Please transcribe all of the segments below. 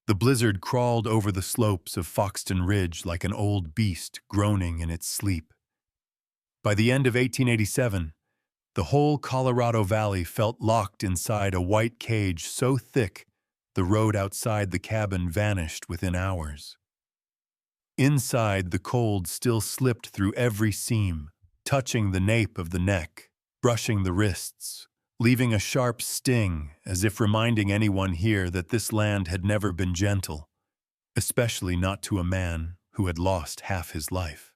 The blizzard crawled over the slopes of Foxton Ridge like an old beast groaning in its sleep. By the end of 1887, the whole Colorado Valley felt locked inside a white cage so thick the road outside the cabin vanished within hours. Inside, the cold still slipped through every seam, touching the nape of the neck, brushing the wrists, leaving a sharp sting as if reminding anyone here that this land had never been gentle, especially not to a man who had lost half his life.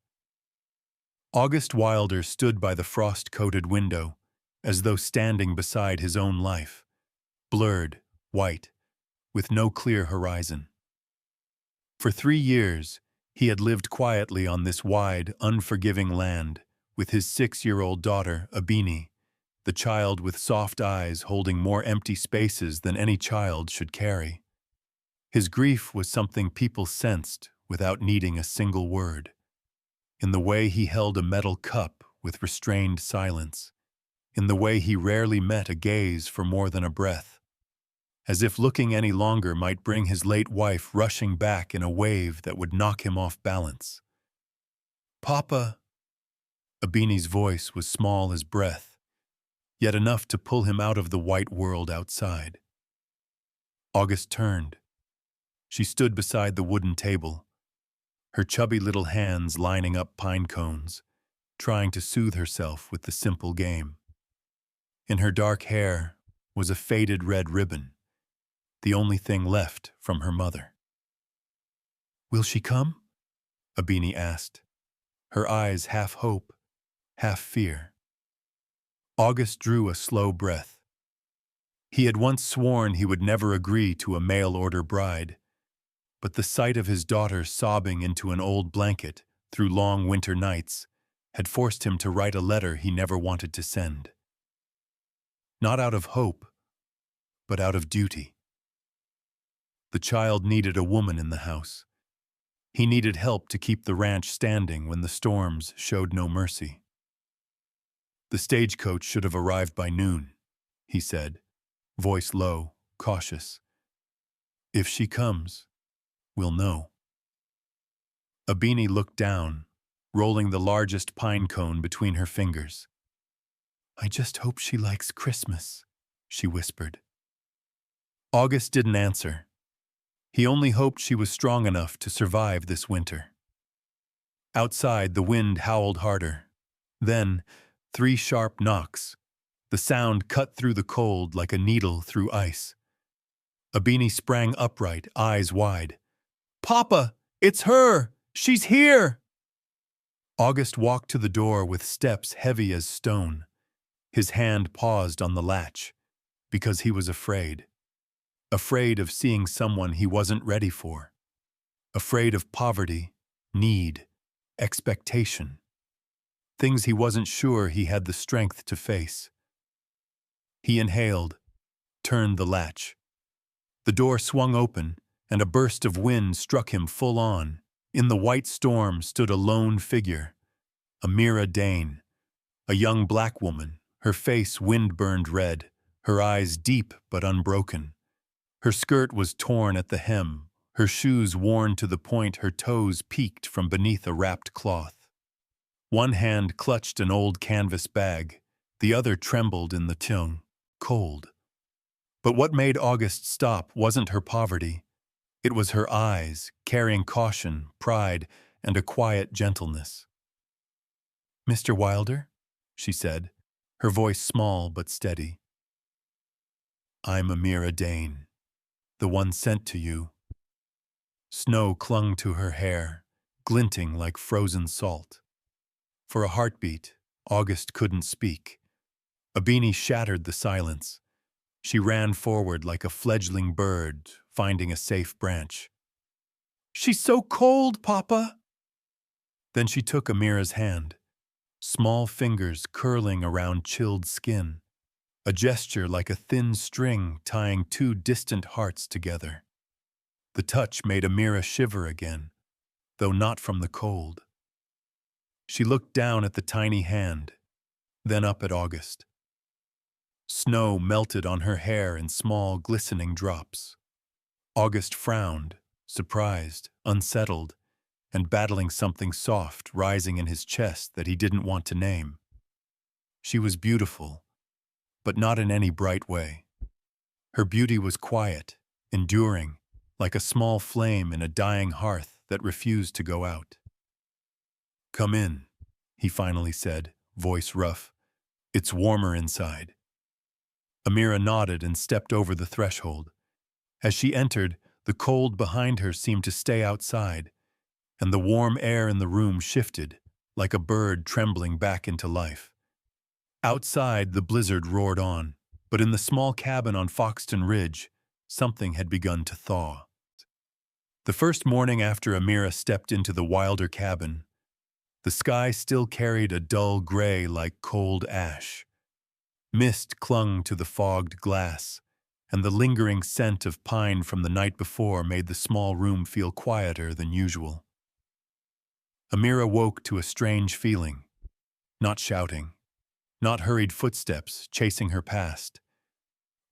August Wilder stood by the frost-coated window, as though standing beside his own life, blurred, white, with no clear horizon. For 3 years, he had lived quietly on this wide, unforgiving land, with his 6-year-old daughter, Abeni, the child with soft eyes holding more empty spaces than any child should carry. His grief was something people sensed without needing a single word, in the way he held a metal cup with restrained silence, in the way he rarely met a gaze for more than a breath, as if looking any longer might bring his late wife rushing back in a wave that would knock him off balance. "Papa!" Abeni's voice was small as breath, yet enough to pull him out of the white world outside. August turned. She stood beside the wooden table, her chubby little hands lining up pine cones, trying to soothe herself with the simple game. In her dark hair was a faded red ribbon, the only thing left from her mother. "Will she come?" Abeni asked, her eyes half hope, half fear. August drew a slow breath. He had once sworn he would never agree to a mail-order bride, but the sight of his daughter sobbing into an old blanket through long winter nights had forced him to write a letter he never wanted to send. Not out of hope, but out of duty. The child needed a woman in the house. He needed help to keep the ranch standing when the storms showed no mercy. "The stagecoach should have arrived by noon," he said, voice low, cautious. "If she comes, we'll know." Abeni looked down, rolling the largest pine cone between her fingers. "I just hope she likes Christmas," she whispered. August didn't answer. He only hoped she was strong enough to survive this winter. Outside, the wind howled harder. Then, 3 sharp knocks. The sound cut through the cold like a needle through ice. Abeni sprang upright, eyes wide. "Papa! It's her! She's here!" August walked to the door with steps heavy as stone. His hand paused on the latch, because he was afraid. Afraid of seeing someone he wasn't ready for. Afraid of poverty, need, expectation. Things he wasn't sure he had the strength to face. He inhaled, turned the latch. The door swung open, and a burst of wind struck him full on. In the white storm stood a lone figure, Amira Dane, a young black woman, her face wind-burned red, her eyes deep but unbroken. Her skirt was torn at the hem, her shoes worn to the point her toes peeked from beneath a wrapped cloth. One hand clutched an old canvas bag, the other trembled in the tongue, cold. But what made August stop wasn't her poverty. It was her eyes, carrying caution, pride, and a quiet gentleness. "Mr. Wilder?" she said, her voice small but steady. "I'm Amira Dane, the one sent to you." Snow clung to her hair, glinting like frozen salt. For a heartbeat, August couldn't speak. Abeni shattered the silence. She ran forward like a fledgling bird, finding a safe branch. "She's so cold, Papa!" Then she took Amira's hand, small fingers curling around chilled skin, a gesture like a thin string tying 2 distant hearts together. The touch made Amira shiver again, though not from the cold. She looked down at the tiny hand, then up at August. Snow melted on her hair in small, glistening drops. August frowned, surprised, unsettled, and battling something soft rising in his chest that he didn't want to name. She was beautiful, but not in any bright way. Her beauty was quiet, enduring, like a small flame in a dying hearth that refused to go out. "Come in," he finally said, voice rough. "It's warmer inside." Amira nodded and stepped over the threshold. As she entered, the cold behind her seemed to stay outside, and the warm air in the room shifted, like a bird trembling back into life. Outside, the blizzard roared on, but in the small cabin on Foxton Ridge, something had begun to thaw. The first morning after Amira stepped into the Wilder cabin, the sky still carried a dull gray like cold ash. Mist clung to the fogged glass, and the lingering scent of pine from the night before made the small room feel quieter than usual. Amira woke to a strange feeling, not shouting, not hurried footsteps chasing her past,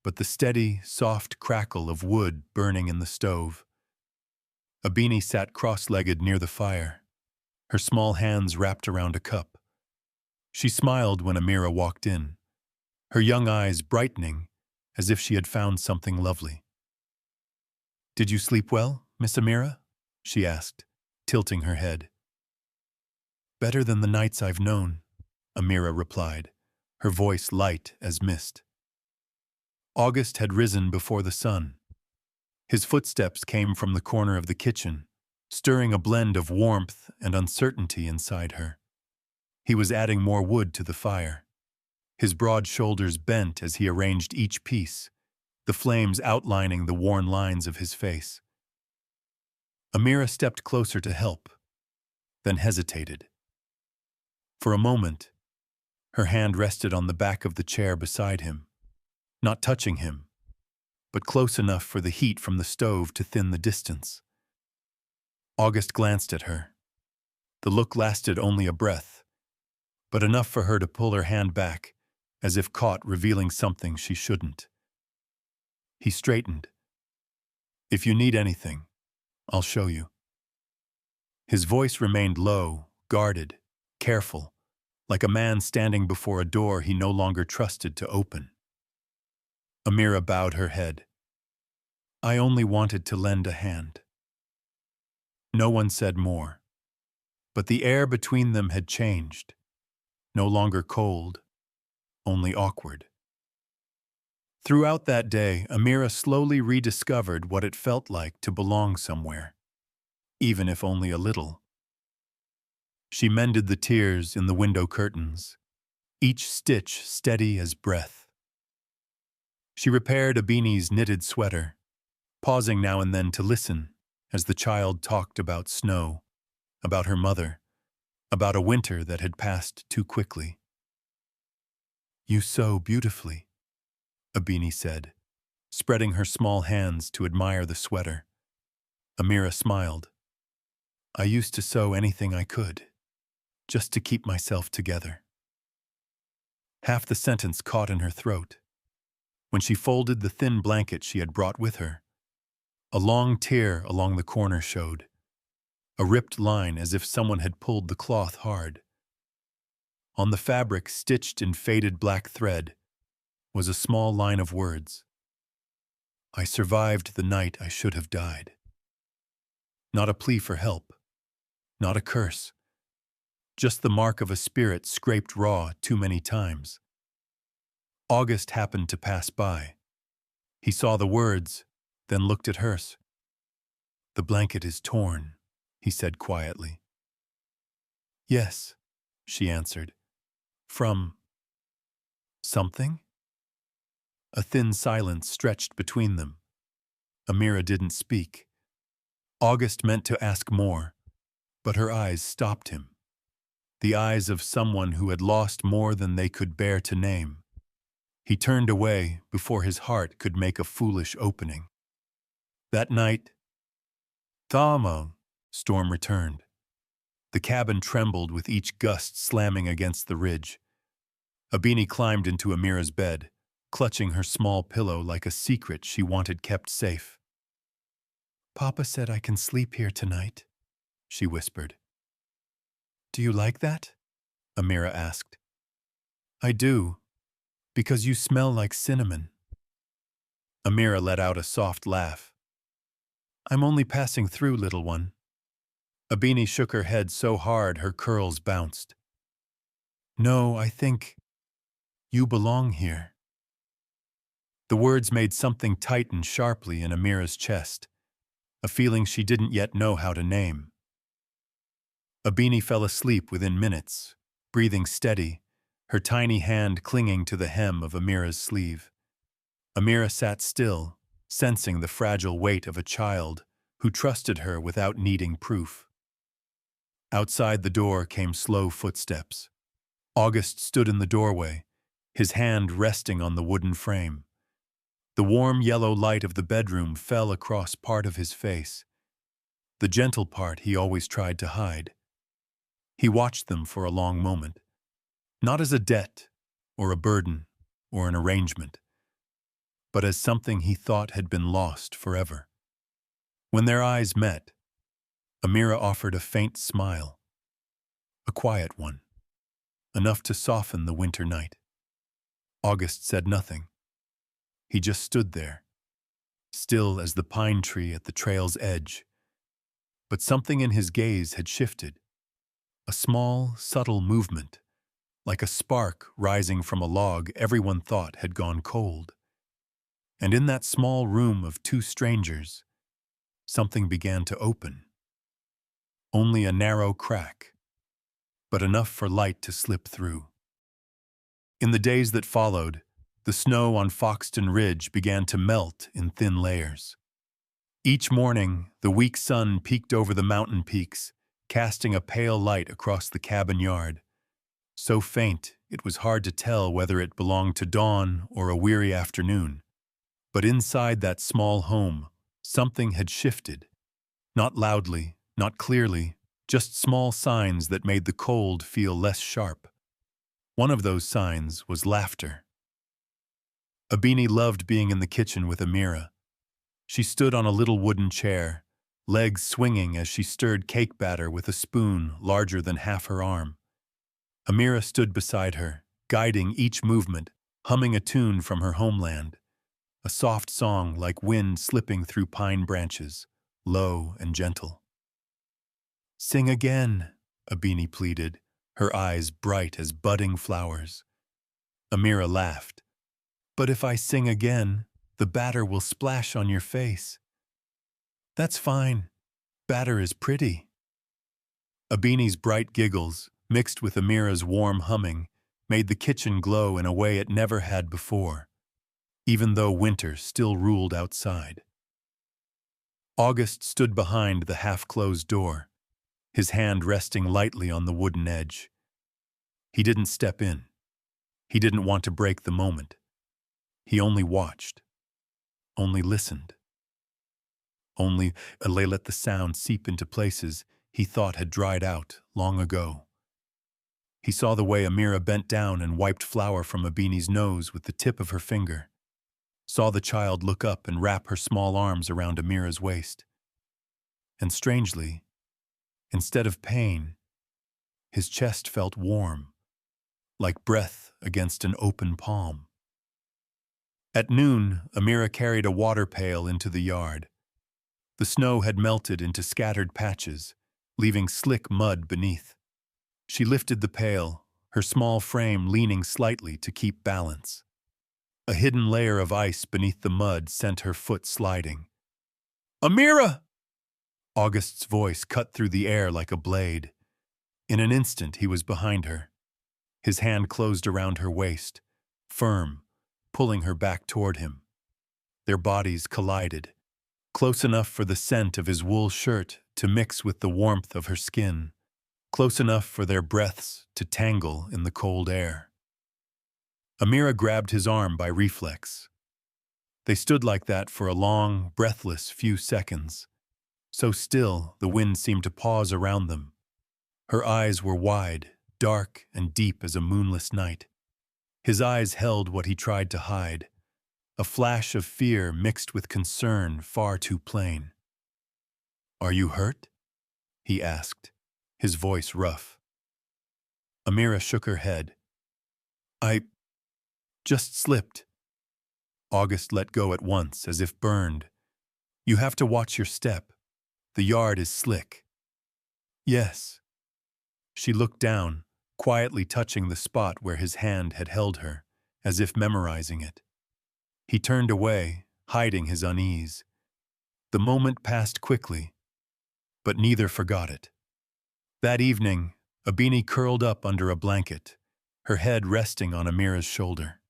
but the steady, soft crackle of wood burning in the stove. Abeni sat cross-legged near the fire, her small hands wrapped around a cup. She smiled when Amira walked in, her young eyes brightening as if she had found something lovely. "Did you sleep well, Miss Amira?" she asked, tilting her head. "Better than the nights I've known," Amira replied, her voice light as mist. August had risen before the sun. His footsteps came from the corner of the kitchen, stirring a blend of warmth and uncertainty inside her. He was adding more wood to the fire. His broad shoulders bent as he arranged each piece, the flames outlining the worn lines of his face. Amira stepped closer to help, then hesitated. For a moment, her hand rested on the back of the chair beside him, not touching him, but close enough for the heat from the stove to thin the distance. August glanced at her. The look lasted only a breath, but enough for her to pull her hand back, as if caught revealing something she shouldn't. He straightened. "If you need anything, I'll show you." His voice remained low, guarded, careful, like a man standing before a door he no longer trusted to open. Amira bowed her head. "I only wanted to lend a hand." No one said more, but the air between them had changed, no longer cold, only awkward. Throughout that day, Amira slowly rediscovered what it felt like to belong somewhere, even if only a little. She mended the tears in the window curtains, each stitch steady as breath. She repaired Abeni's knitted sweater, pausing now and then to listen as the child talked about snow, about her mother, about a winter that had passed too quickly. "You sew beautifully," Abeni said, spreading her small hands to admire the sweater. Amira smiled. "I used to sew anything I could, just to keep myself together." Half the sentence caught in her throat. When she folded the thin blanket she had brought with her, a long tear along the corner showed, a ripped line as if someone had pulled the cloth hard. On the fabric, stitched in faded black thread, was a small line of words. "I survived the night I should have died." Not a plea for help, not a curse, just the mark of a spirit scraped raw too many times. August happened to pass by. He saw the words, then looked at hers. "The blanket is torn," he said quietly. "Yes," she answered. "From something?" A thin silence stretched between them. Amira didn't speak. August meant to ask more, but her eyes stopped him. The eyes of someone who had lost more than they could bear to name. He turned away before his heart could make a foolish opening. That night, thaw, storm returned. The cabin trembled with each gust slamming against the ridge. Abeni climbed into Amira's bed, clutching her small pillow like a secret she wanted kept safe. Papa said I can sleep here tonight, she whispered. Do you like that? Amira asked. I do, because you smell like cinnamon. Amira let out a soft laugh. I'm only passing through, little one. Abeni shook her head so hard her curls bounced. No, I think you belong here. The words made something tighten sharply in Amira's chest, a feeling she didn't yet know how to name. Abeni fell asleep within minutes, breathing steady, her tiny hand clinging to the hem of Amira's sleeve. Amira sat still, sensing the fragile weight of a child who trusted her without needing proof. Outside the door came slow footsteps. August stood in the doorway, his hand resting on the wooden frame. The warm yellow light of the bedroom fell across part of his face, the gentle part he always tried to hide. He watched them for a long moment, not as a debt or a burden or an arrangement, but as something he thought had been lost forever. When their eyes met, Amira offered a faint smile, a quiet one, enough to soften the winter night. August said nothing. He just stood there, still as the pine tree at the trail's edge. But something in his gaze had shifted, a small, subtle movement, like a spark rising from a log everyone thought had gone cold. And in that small room of two strangers, something began to open. Only a narrow crack, but enough for light to slip through. In the days that followed, the snow on Foxton Ridge began to melt in thin layers. Each morning, the weak sun peeked over the mountain peaks, casting a pale light across the cabin yard. So faint, it was hard to tell whether it belonged to dawn or a weary afternoon. But inside that small home, something had shifted. Not loudly, not clearly, just small signs that made the cold feel less sharp. One of those signs was laughter. Abeni loved being in the kitchen with Amira. She stood on a little wooden chair, legs swinging as she stirred cake batter with a spoon larger than half her arm. Amira stood beside her, guiding each movement, humming a tune from her homeland, a soft song like wind slipping through pine branches, low and gentle. Sing again, Abeni pleaded, her eyes bright as budding flowers. Amira laughed. But if I sing again, the batter will splash on your face. That's fine. Batter is pretty. Abeni's bright giggles, mixed with Amira's warm humming, made the kitchen glow in a way it never had before, even though winter still ruled outside. August stood behind the half-closed door, his hand resting lightly on the wooden edge. He didn't step in. He didn't want to break the moment. He only watched, only listened, only let the sound seep into places he thought had dried out long ago. He saw the way Amira bent down and wiped flour from Abeni's nose with the tip of her finger, saw the child look up and wrap her small arms around Amira's waist. And strangely, instead of pain, his chest felt warm, like breath against an open palm. At noon, Amira carried a water pail into the yard. The snow had melted into scattered patches, leaving slick mud beneath. She lifted the pail, her small frame leaning slightly to keep balance. A hidden layer of ice beneath the mud sent her foot sliding. Amira! August's voice cut through the air like a blade. In an instant, he was behind her. His hand closed around her waist, firm, pulling her back toward him. Their bodies collided, close enough for the scent of his wool shirt to mix with the warmth of her skin, close enough for their breaths to tangle in the cold air. Amira grabbed his arm by reflex. They stood like that for a long, breathless few seconds. So still, the wind seemed to pause around them. Her eyes were wide, dark and deep as a moonless night. His eyes held what he tried to hide, a flash of fear mixed with concern far too plain. "Are you hurt?" he asked, his voice rough. Amira shook her head. "I just slipped." August let go at once, as if burned. "You have to watch your step. The yard is slick." "Yes." She looked down, quietly touching the spot where his hand had held her, as if memorizing it. He turned away, hiding his unease. The moment passed quickly, but neither forgot it. That evening, Abeni curled up under a blanket, her head resting on Amira's shoulder.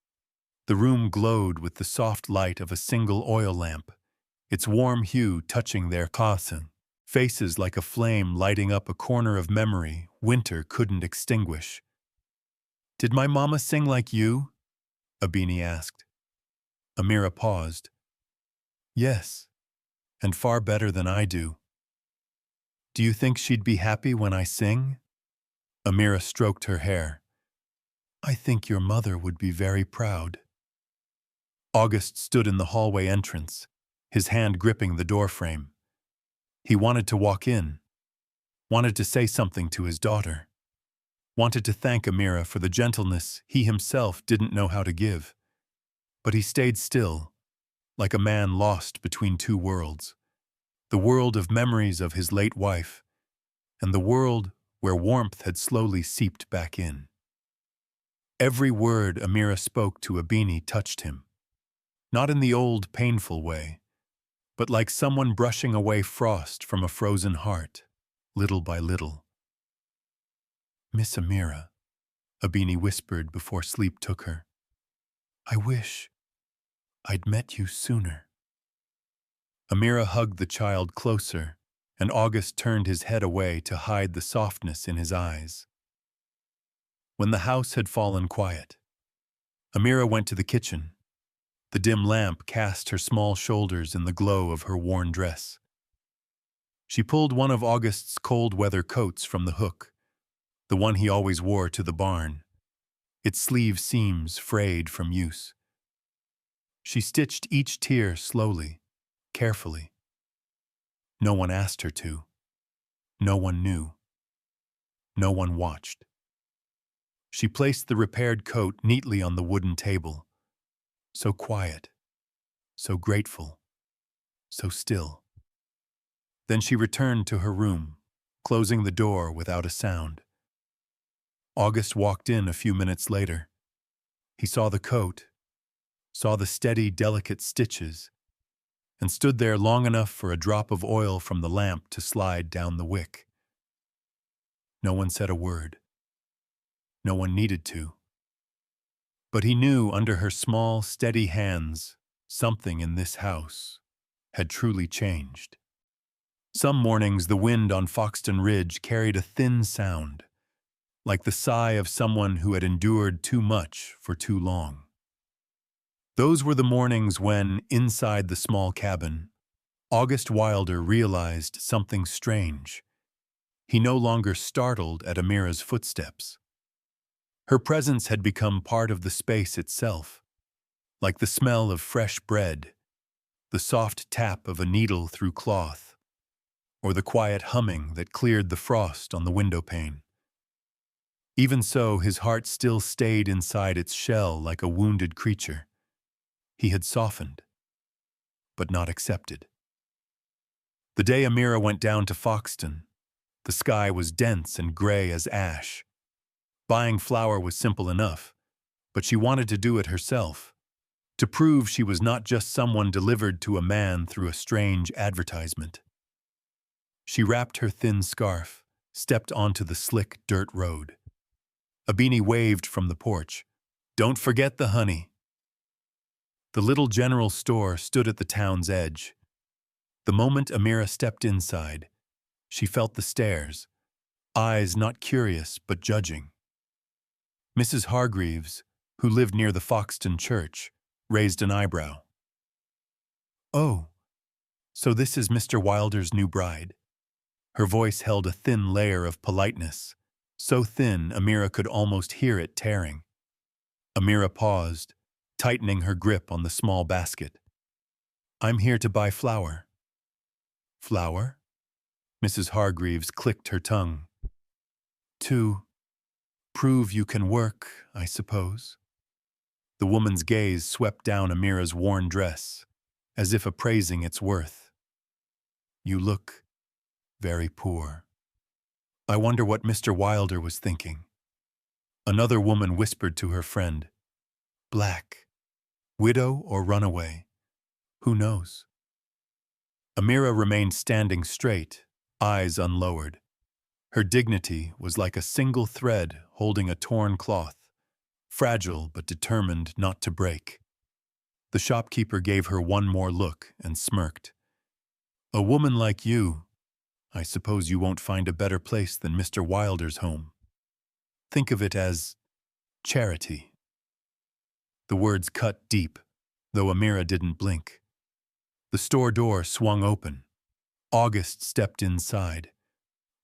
The room glowed with the soft light of a single oil lamp, its warm hue touching their faces like a flame lighting up a corner of memory winter couldn't extinguish. "Did my mama sing like you?" Abeni asked. Amira paused. "Yes, and far better than I do." "Do you think she'd be happy when I sing?" Amira stroked her hair. "I think your mother would be very proud." August stood in the hallway entrance, his hand gripping the doorframe. He wanted to walk in, wanted to say something to his daughter, wanted to thank Amira for the gentleness he himself didn't know how to give. But he stayed still, like a man lost between two worlds, the world of memories of his late wife, and the world where warmth had slowly seeped back in. Every word Amira spoke to Abeni touched him, not in the old, painful way, but like someone brushing away frost from a frozen heart, little by little. "Miss Amira," Abeni whispered before sleep took her, "I wish I'd met you sooner." Amira hugged the child closer, and August turned his head away to hide the softness in his eyes. When the house had fallen quiet, Amira went to the kitchen. The dim lamp cast her small shoulders in the glow of her worn dress. She pulled one of August's cold weather coats from the hook, the one he always wore to the barn, its sleeve seams frayed from use. She stitched each tier slowly, carefully. No one asked her to. No one knew. No one watched. She placed the repaired coat neatly on the wooden table. So quiet, so grateful, so still. Then she returned to her room, closing the door without a sound. August walked in a few minutes later. He saw the coat, saw the steady, delicate stitches, and stood there long enough for a drop of oil from the lamp to slide down the wick. No one said a word. No one needed to. But he knew under her small, steady hands, something in this house had truly changed. Some mornings the wind on Foxton Ridge carried a thin sound, like the sigh of someone who had endured too much for too long. Those were the mornings when, inside the small cabin, August Wilder realized something strange. He no longer startled at Amira's footsteps. Her presence had become part of the space itself, like the smell of fresh bread, the soft tap of a needle through cloth, or the quiet humming that cleared the frost on the windowpane. Even so, his heart still stayed inside its shell like a wounded creature. He had softened, but not accepted. The day Amira went down to Foxton, the sky was dense and gray as ash. Buying flour was simple enough, but she wanted to do it herself, to prove she was not just someone delivered to a man through a strange advertisement. She wrapped her thin scarf, stepped onto the slick dirt road. Abeni waved from the porch. "Don't forget the honey." The little general store stood at the town's edge. The moment Amira stepped inside, she felt the stares, eyes not curious but judging. Mrs. Hargreaves, who lived near the Foxton church, raised an eyebrow. "Oh, so this is Mr. Wilder's new bride." Her voice held a thin layer of politeness, so thin Amira could almost hear it tearing. Amira paused, tightening her grip on the small basket. "I'm here to buy flour." "Flour?" Mrs. Hargreaves clicked her tongue. To prove you can work, I suppose. The woman's gaze swept down Amira's worn dress, as if appraising its worth. You look very poor. I wonder what Mr. Wilder was thinking. Another woman whispered to her friend, Black. Widow or runaway? Who knows? Amira remained standing straight, eyes unlowered. Her dignity was like a single thread holding a torn cloth, fragile but determined not to break. The shopkeeper gave her one more look and smirked. A woman like you, I suppose you won't find a better place than Mr. Wilder's home. Think of it as charity. The words cut deep, though Amira didn't blink. The store door swung open. August stepped inside.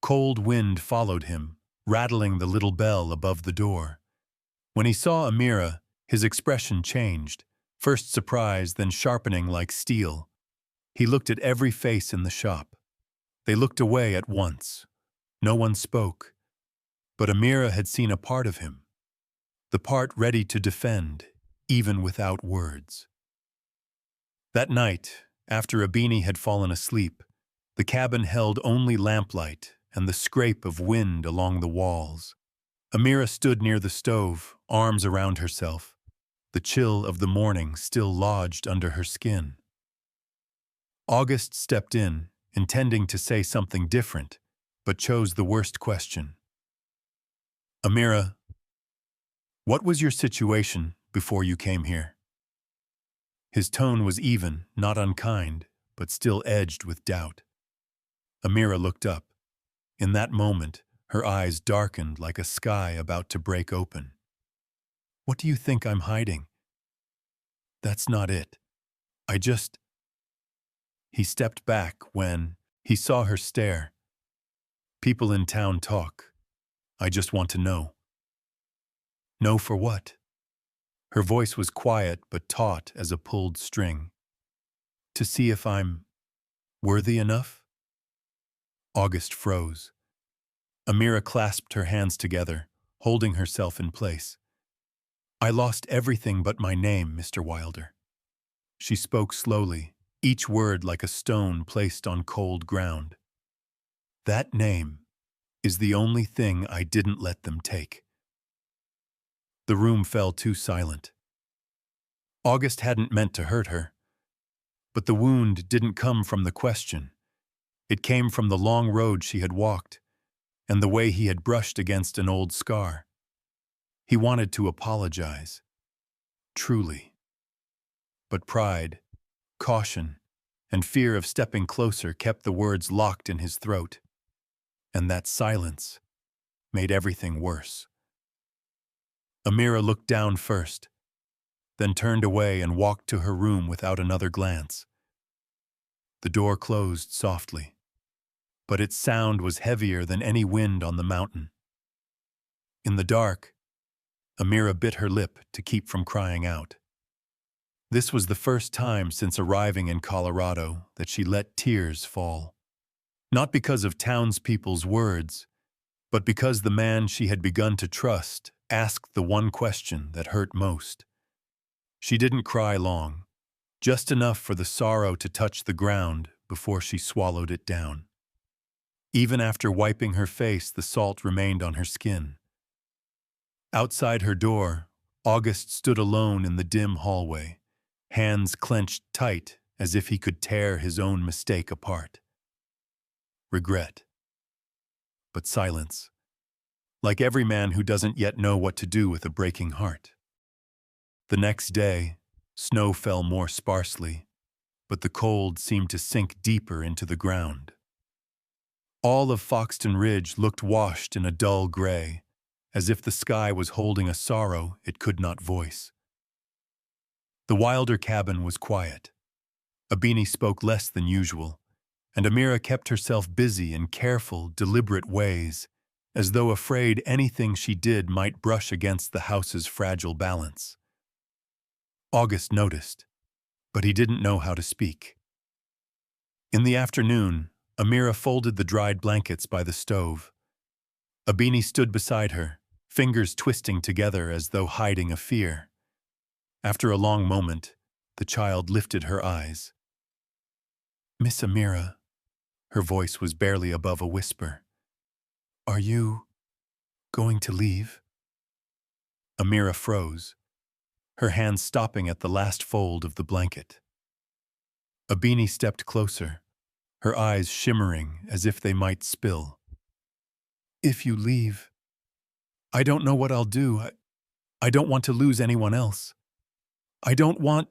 Cold wind followed him, rattling the little bell above the door. When he saw Amira, his expression changed, first surprise, then sharpening like steel. He looked at every face in the shop. They looked away at once. No one spoke. But Amira had seen a part of him, the part ready to defend, even without words. That night, after Abeni had fallen asleep, the cabin held only lamplight and the scrape of wind along the walls. Amira stood near the stove, arms around herself, the chill of the morning still lodged under her skin. August stepped in, intending to say something different, but chose the worst question. Amira, what was your situation before you came here? His tone was even, not unkind, but still edged with doubt. Amira looked up. In that moment, her eyes darkened like a sky about to break open. What do you think I'm hiding? That's not it. He stepped back when he saw her stare. People in town talk. I just want to know. Know for what? Her voice was quiet but taut as a pulled string. To see if I'm worthy enough? August froze. Amira clasped her hands together, holding herself in place. I lost everything but my name, Mr. Wilder. She spoke slowly, each word like a stone placed on cold ground. That name is the only thing I didn't let them take. The room fell too silent. August hadn't meant to hurt her. But the wound didn't come from the question. It came from the long road she had walked, and the way he had brushed against an old scar. He wanted to apologize. Truly. But pride, caution, and fear of stepping closer kept the words locked in his throat. And that silence made everything worse. Amira looked down first, then turned away and walked to her room without another glance. The door closed softly, but its sound was heavier than any wind on the mountain. In the dark, Amira bit her lip to keep from crying out. This was the first time since arriving in Colorado that she let tears fall. Not because of townspeople's words, but because the man she had begun to trust asked the one question that hurt most. She didn't cry long, just enough for the sorrow to touch the ground before she swallowed it down. Even after wiping her face, the salt remained on her skin. Outside her door, August stood alone in the dim hallway, hands clenched tight as if he could tear his own mistake apart. Regret. But silence. Like every man who doesn't yet know what to do with a breaking heart. The next day, snow fell more sparsely, but the cold seemed to sink deeper into the ground. All of Foxton Ridge looked washed in a dull gray, as if the sky was holding a sorrow it could not voice. The Wilder cabin was quiet. Abeni spoke less than usual, and Amira kept herself busy in careful, deliberate ways, as though afraid anything she did might brush against the house's fragile balance. August noticed, but he didn't know how to speak. In the afternoon, Amira folded the dried blankets by the stove. Abeni stood beside her, fingers twisting together as though hiding a fear. After a long moment, the child lifted her eyes. "Miss Amira," her voice was barely above a whisper. "Are you going to leave?" Amira froze, her hands stopping at the last fold of the blanket. Abeni stepped closer, her eyes shimmering as if they might spill. "If you leave, I don't know what I'll do. I don't want to lose anyone else. I don't want—"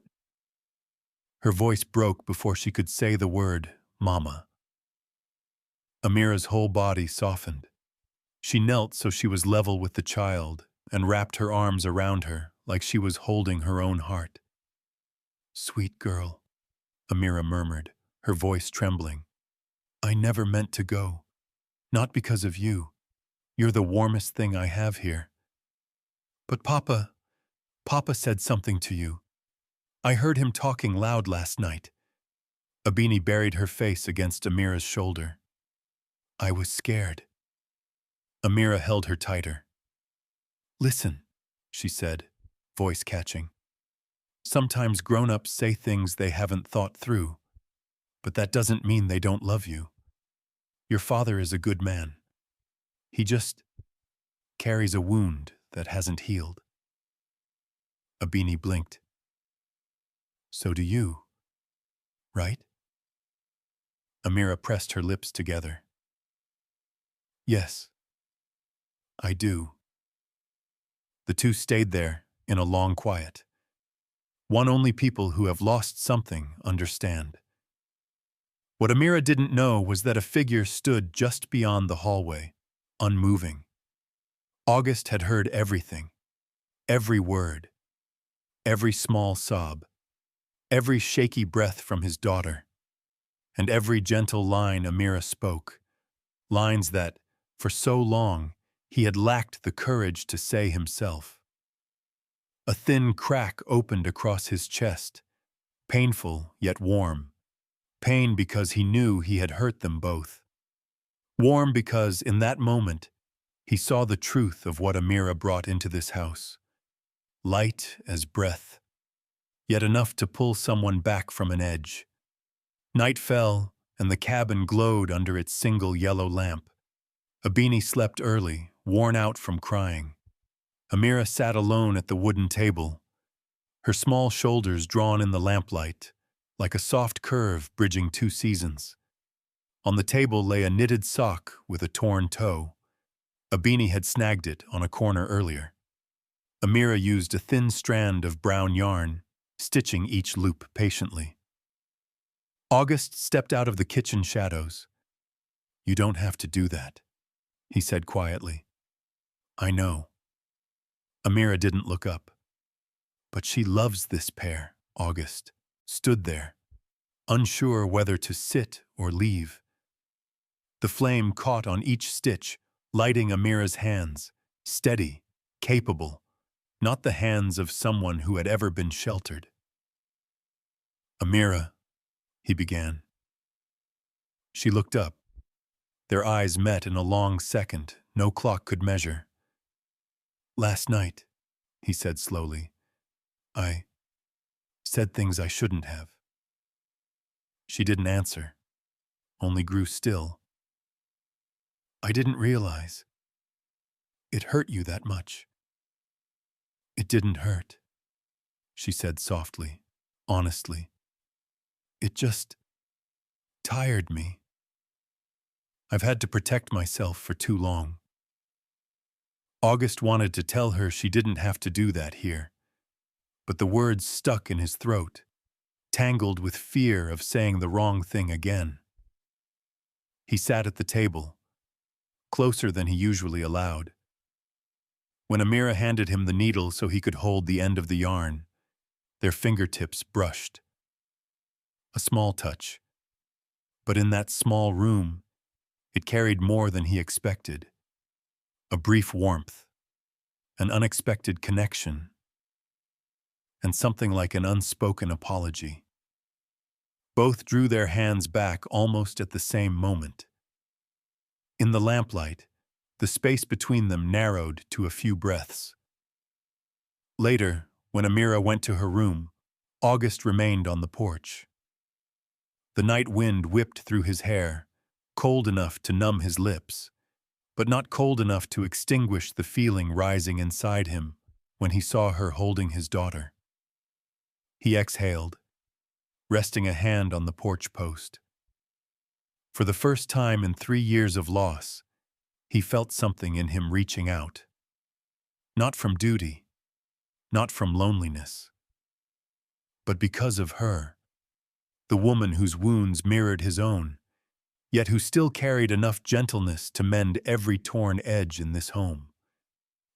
Her voice broke before she could say the word, "Mama." Amira's whole body softened. She knelt so she was level with the child and wrapped her arms around her like she was holding her own heart. "Sweet girl," Amira murmured, her voice trembling. "I never meant to go. Not because of you. You're the warmest thing I have here. But Papa said something to you. I heard him talking loud last night." Abeni buried her face against Amira's shoulder. "I was scared." Amira held her tighter. "Listen," she said, voice catching. "Sometimes grown-ups say things they haven't thought through, but that doesn't mean they don't love you. Your father is a good man. He just carries a wound that hasn't healed." Abeni blinked. "So do you, right?" Amira pressed her lips together. "Yes, I do." The two stayed there in a long quiet. One only people who have lost something understand. What Amira didn't know was that a figure stood just beyond the hallway, unmoving. August had heard everything, every word, every small sob, every shaky breath from his daughter, and every gentle line Amira spoke, lines that, for so long, he had lacked the courage to say himself. A thin crack opened across his chest, painful yet warm. Pain because he knew he had hurt them both. Warm because, in that moment, he saw the truth of what Amira brought into this house. Light as breath, yet enough to pull someone back from an edge. Night fell, and the cabin glowed under its single yellow lamp. Abeni slept early, worn out from crying. Amira sat alone at the wooden table, her small shoulders drawn in the lamplight, like a soft curve bridging two seasons. On the table lay a knitted sock with a torn toe. Abeni had snagged it on a corner earlier. Amira used a thin strand of brown yarn, stitching each loop patiently. August stepped out of the kitchen shadows. "You don't have to do that," he said quietly. "I know." Amira didn't look up. But she loves this pair, August, stood there, unsure whether to sit or leave. The flame caught on each stitch, lighting Amira's hands, steady, capable, not the hands of someone who had ever been sheltered. "Amira," he began. She looked up. Their eyes met in a long second no clock could measure. "Last night," he said slowly, "I said things I shouldn't have." She didn't answer, only grew still. "I didn't realize it hurt you that much." "It didn't hurt," she said softly, honestly. "It just tired me. I've had to protect myself for too long." August wanted to tell her she didn't have to do that here, but the words stuck in his throat, tangled with fear of saying the wrong thing again. He sat at the table, closer than he usually allowed. When Amira handed him the needle so he could hold the end of the yarn, their fingertips brushed. A small touch. But in that small room, it carried more than he expected. A brief warmth, an unexpected connection, and something like an unspoken apology. Both drew their hands back almost at the same moment. In the lamplight, the space between them narrowed to a few breaths. Later, when Amira went to her room, August remained on the porch. The night wind whipped through his hair, cold enough to numb his lips, but not cold enough to extinguish the feeling rising inside him when he saw her holding his daughter. He exhaled, resting a hand on the porch post. For the first time in 3 years of loss, he felt something in him reaching out. Not from duty, not from loneliness, but because of her, the woman whose wounds mirrored his own, yet who still carried enough gentleness to mend every torn edge in this home.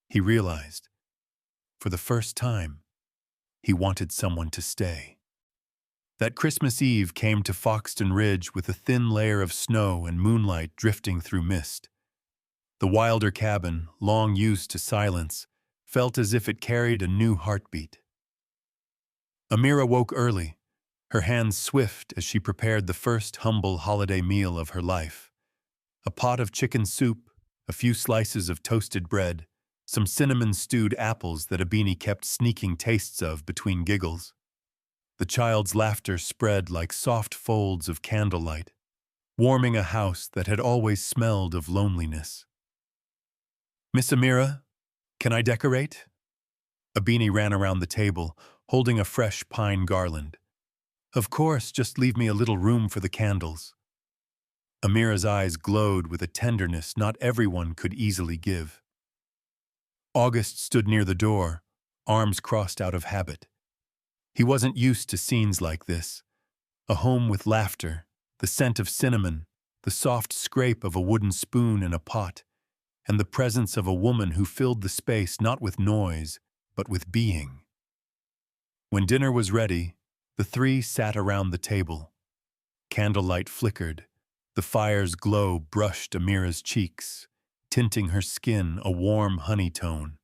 He realized, for the first time, he wanted someone to stay. That Christmas Eve came to Foxton Ridge with a thin layer of snow and moonlight drifting through mist. The Wilder cabin, long used to silence, felt as if it carried a new heartbeat. Amira woke early, her hands swift as she prepared the first humble holiday meal of her life. A pot of chicken soup, a few slices of toasted bread, some cinnamon-stewed apples that Abeni kept sneaking tastes of between giggles. The child's laughter spread like soft folds of candlelight, warming a house that had always smelled of loneliness. "Miss Amira, can I decorate?" Abeni ran around the table, holding a fresh pine garland. "Of course, just leave me a little room for the candles." Amira's eyes glowed with a tenderness not everyone could easily give. August stood near the door, arms crossed out of habit. He wasn't used to scenes like this. A home with laughter, the scent of cinnamon, the soft scrape of a wooden spoon in a pot, and the presence of a woman who filled the space not with noise, but with being. When dinner was ready, the three sat around the table. Candlelight flickered, the fire's glow brushed Amira's cheeks, tinting her skin a warm honey tone.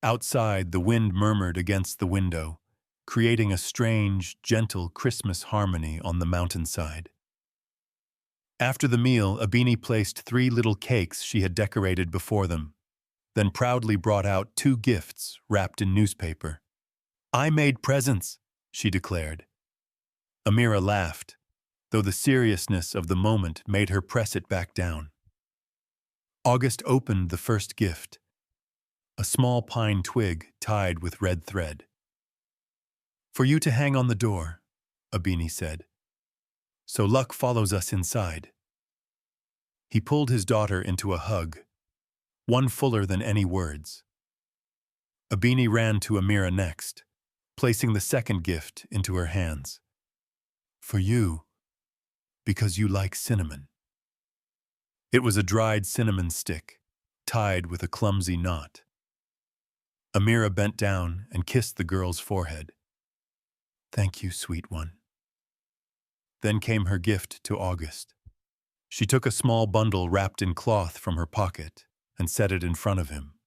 Outside, the wind murmured against the window, creating a strange, gentle Christmas harmony on the mountainside. After the meal, Abeni placed 3 little cakes she had decorated before them, then proudly brought out 2 gifts wrapped in newspaper. "I made presents," she declared. Amira laughed, though the seriousness of the moment made her press it back down. August opened the first gift, a small pine twig tied with red thread. "For you to hang on the door," Abeni said, "so luck follows us inside." He pulled his daughter into a hug, one fuller than any words. Abeni ran to Amira next, placing the second gift into her hands. "For you, because you like cinnamon." It was a dried cinnamon stick, tied with a clumsy knot. Amira bent down and kissed the girl's forehead. "Thank you, sweet one." Then came her gift to August. She took a small bundle wrapped in cloth from her pocket and set it in front of him.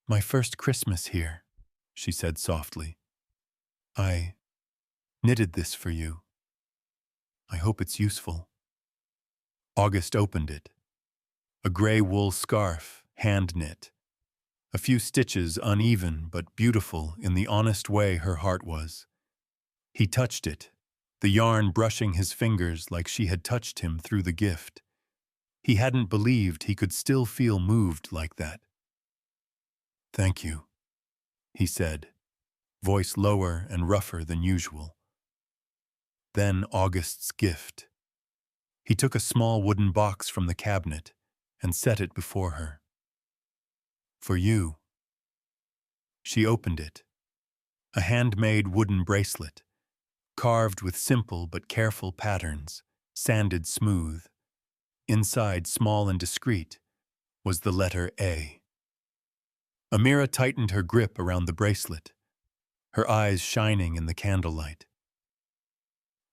"My first Christmas here," she said softly. "I knitted this for you. I hope it's useful." August opened it. A gray wool scarf, hand-knit. A few stitches uneven but beautiful in the honest way her heart was. He touched it, the yarn brushing his fingers like she had touched him through the gift. He hadn't believed he could still feel moved like that. "Thank you," he said, voice lower and rougher than usual. Then August's gift. He took a small wooden box from the cabinet and set it before her. "For you." She opened it. A handmade wooden bracelet, carved with simple but careful patterns, sanded smooth. Inside, small and discreet, was the letter A. Amira tightened her grip around the bracelet, her eyes shining in the candlelight.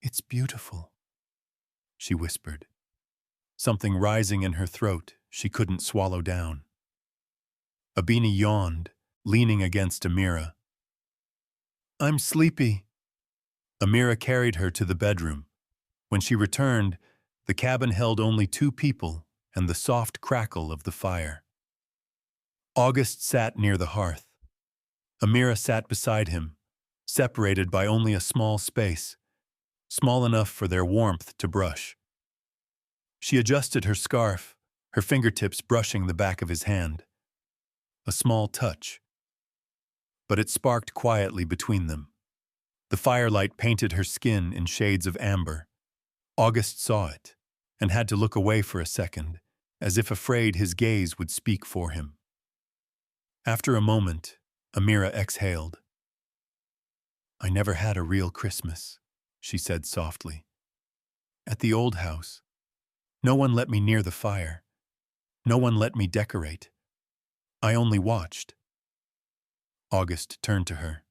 "It's beautiful," she whispered, something rising in her throat she couldn't swallow down. Abeni yawned, leaning against Amira. "I'm sleepy." Amira carried her to the bedroom. When she returned, the cabin held only 2 people and the soft crackle of the fire. August sat near the hearth. Amira sat beside him, separated by only a small space, small enough for their warmth to brush. She adjusted her scarf, her fingertips brushing the back of his hand. A small touch. But it sparked quietly between them. The firelight painted her skin in shades of amber. August saw it, and had to look away for a second, as if afraid his gaze would speak for him. After a moment, Amira exhaled. "I never had a real Christmas," she said softly. "At the old house, no one let me near the fire. No one let me decorate. I only watched." August turned to her.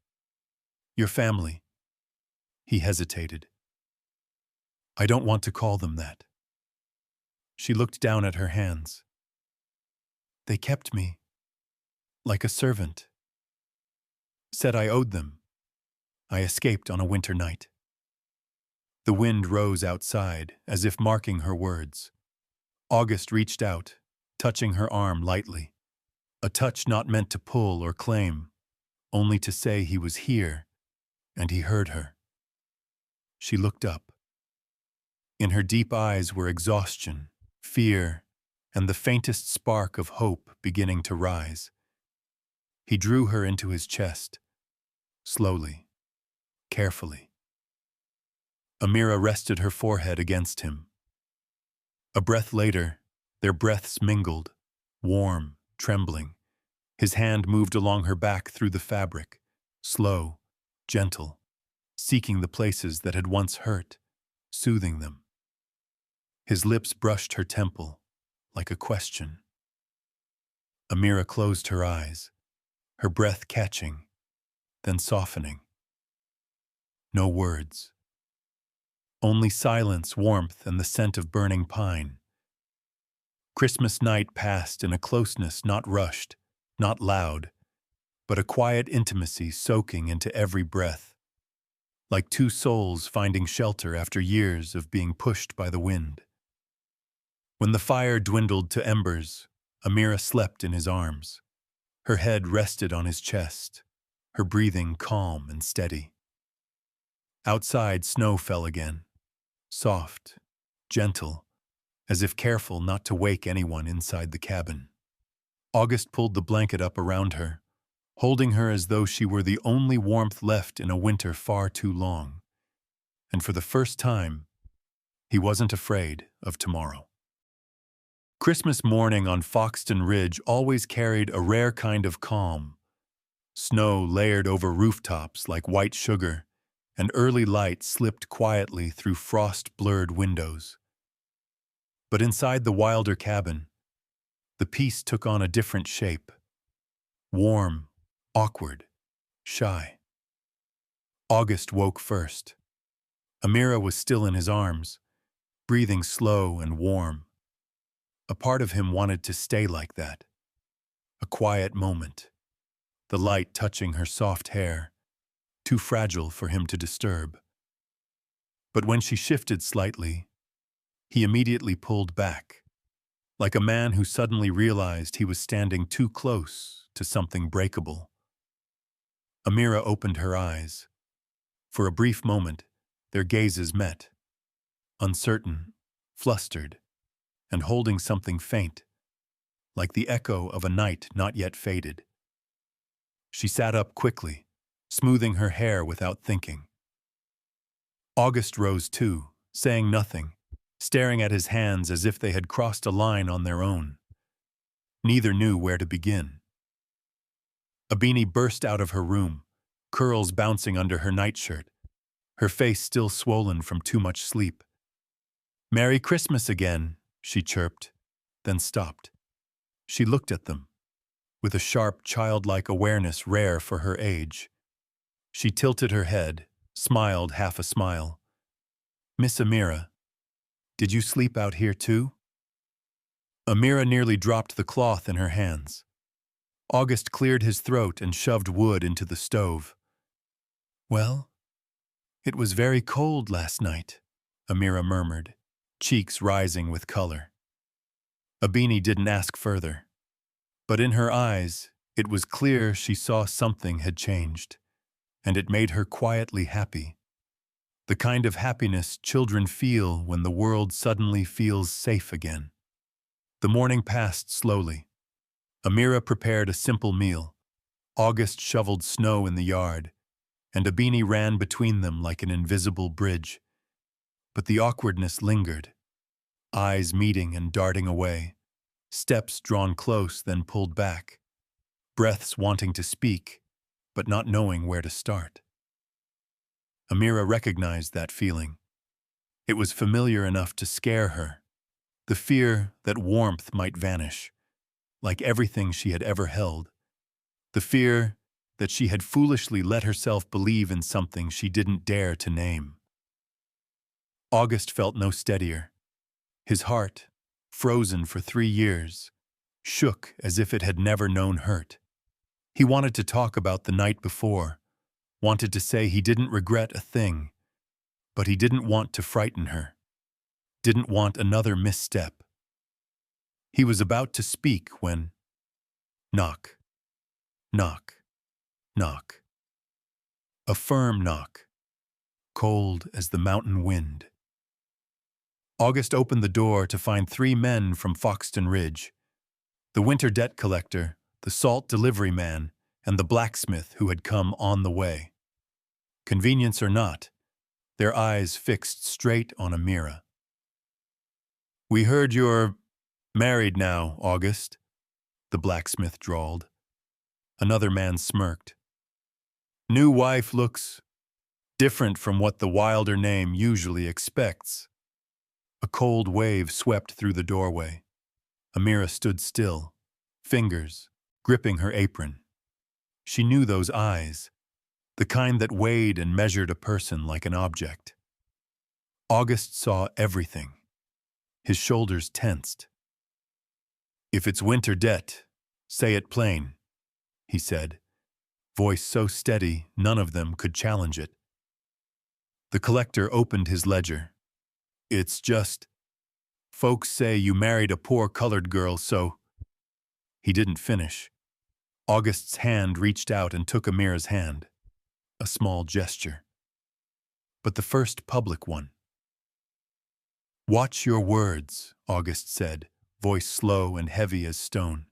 "Your family." He hesitated. "I don't want to call them that." She looked down at her hands. "They kept me, like a servant. Said I owed them. I escaped on a winter night." The wind rose outside, as if marking her words. August reached out, touching her arm lightly. A touch not meant to pull or claim, only to say he was here, and he heard her. She looked up. In her deep eyes were exhaustion, fear, and the faintest spark of hope beginning to rise. He drew her into his chest, slowly, carefully. Amira rested her forehead against him. A breath later, their breaths mingled, warm, trembling. His hand moved along her back through the fabric, slow, gentle, seeking the places that had once hurt, soothing them. His lips brushed her temple, like a question. Amira closed her eyes, her breath catching, then softening. No words. Only silence, warmth, and the scent of burning pine. Christmas night passed in a closeness not rushed, not loud, but a quiet intimacy soaking into every breath, like 2 souls finding shelter after years of being pushed by the wind. When the fire dwindled to embers, Amira slept in his arms. Her head rested on his chest, her breathing calm and steady. Outside, snow fell again, soft, gentle, as if careful not to wake anyone inside the cabin. August pulled the blanket up around her, holding her as though she were the only warmth left in a winter far too long. And for the first time, he wasn't afraid of tomorrow. Christmas morning on Foxton Ridge always carried a rare kind of calm. Snow layered over rooftops like white sugar, and early light slipped quietly through frost-blurred windows. But inside the Wilder cabin, the peace took on a different shape. Warm, awkward, shy. August woke first. Amira was still in his arms, breathing slow and warm. A part of him wanted to stay like that. A quiet moment, the light touching her soft hair, too fragile for him to disturb. But when she shifted slightly, he immediately pulled back, like a man who suddenly realized he was standing too close to something breakable. Amira opened her eyes. For a brief moment, their gazes met, uncertain, flustered, and holding something faint, like the echo of a night not yet faded. She sat up quickly, smoothing her hair without thinking. August rose too, saying nothing, staring at his hands as if they had crossed a line on their own. Neither knew where to begin. Abeni burst out of her room, curls bouncing under her nightshirt, her face still swollen from too much sleep. "Merry Christmas again," she chirped, then stopped. She looked at them, with a sharp, childlike awareness rare for her age. She tilted her head, smiled half a smile. "Miss Amira, did you sleep out here too?" Amira nearly dropped the cloth in her hands. August cleared his throat and shoved wood into the stove. "Well, It was very cold last night, Amira murmured, cheeks rising with color. Abeni didn't ask further, but in her eyes it was clear she saw something had changed, and it made her quietly happy. The kind of happiness children feel when the world suddenly feels safe again. The morning passed slowly. Amira prepared a simple meal. August shoveled snow in the yard, and Abeni ran between them like an invisible bridge. But the awkwardness lingered, eyes meeting and darting away, steps drawn close then pulled back, breaths wanting to speak, but not knowing where to start. Amira recognized that feeling. It was familiar enough to scare her, the fear that warmth might vanish, like everything she had ever held, the fear that she had foolishly let herself believe in something she didn't dare to name. August felt no steadier. His heart, frozen for 3 years, shook as if it had never known hurt. He wanted to talk about the night before, wanted to say he didn't regret a thing, but he didn't want to frighten her, didn't want another misstep. He was about to speak when... knock, knock, knock. A firm knock, cold as the mountain wind. August opened the door to find 3 men from Foxton Ridge, the winter debt collector, the salt delivery man, and the blacksmith who had come on the way. Convenience or not, their eyes fixed straight on Amira. "We heard you're married now, August," the blacksmith drawled. Another man smirked. "New wife looks different from what the Wilder name usually expects." A cold wave swept through the doorway. Amira stood still, fingers gripping her apron. She knew those eyes, the kind that weighed and measured a person like an object. August saw everything. His shoulders tensed. "If it's winter debt, say it plain," he said, voice so steady none of them could challenge it. The collector opened his ledger. "It's just, folks say you married a poor colored girl, so..." He didn't finish. August's hand reached out and took Amira's hand. A small gesture, but the first public one. "Watch your words," August said, voice slow and heavy as stone.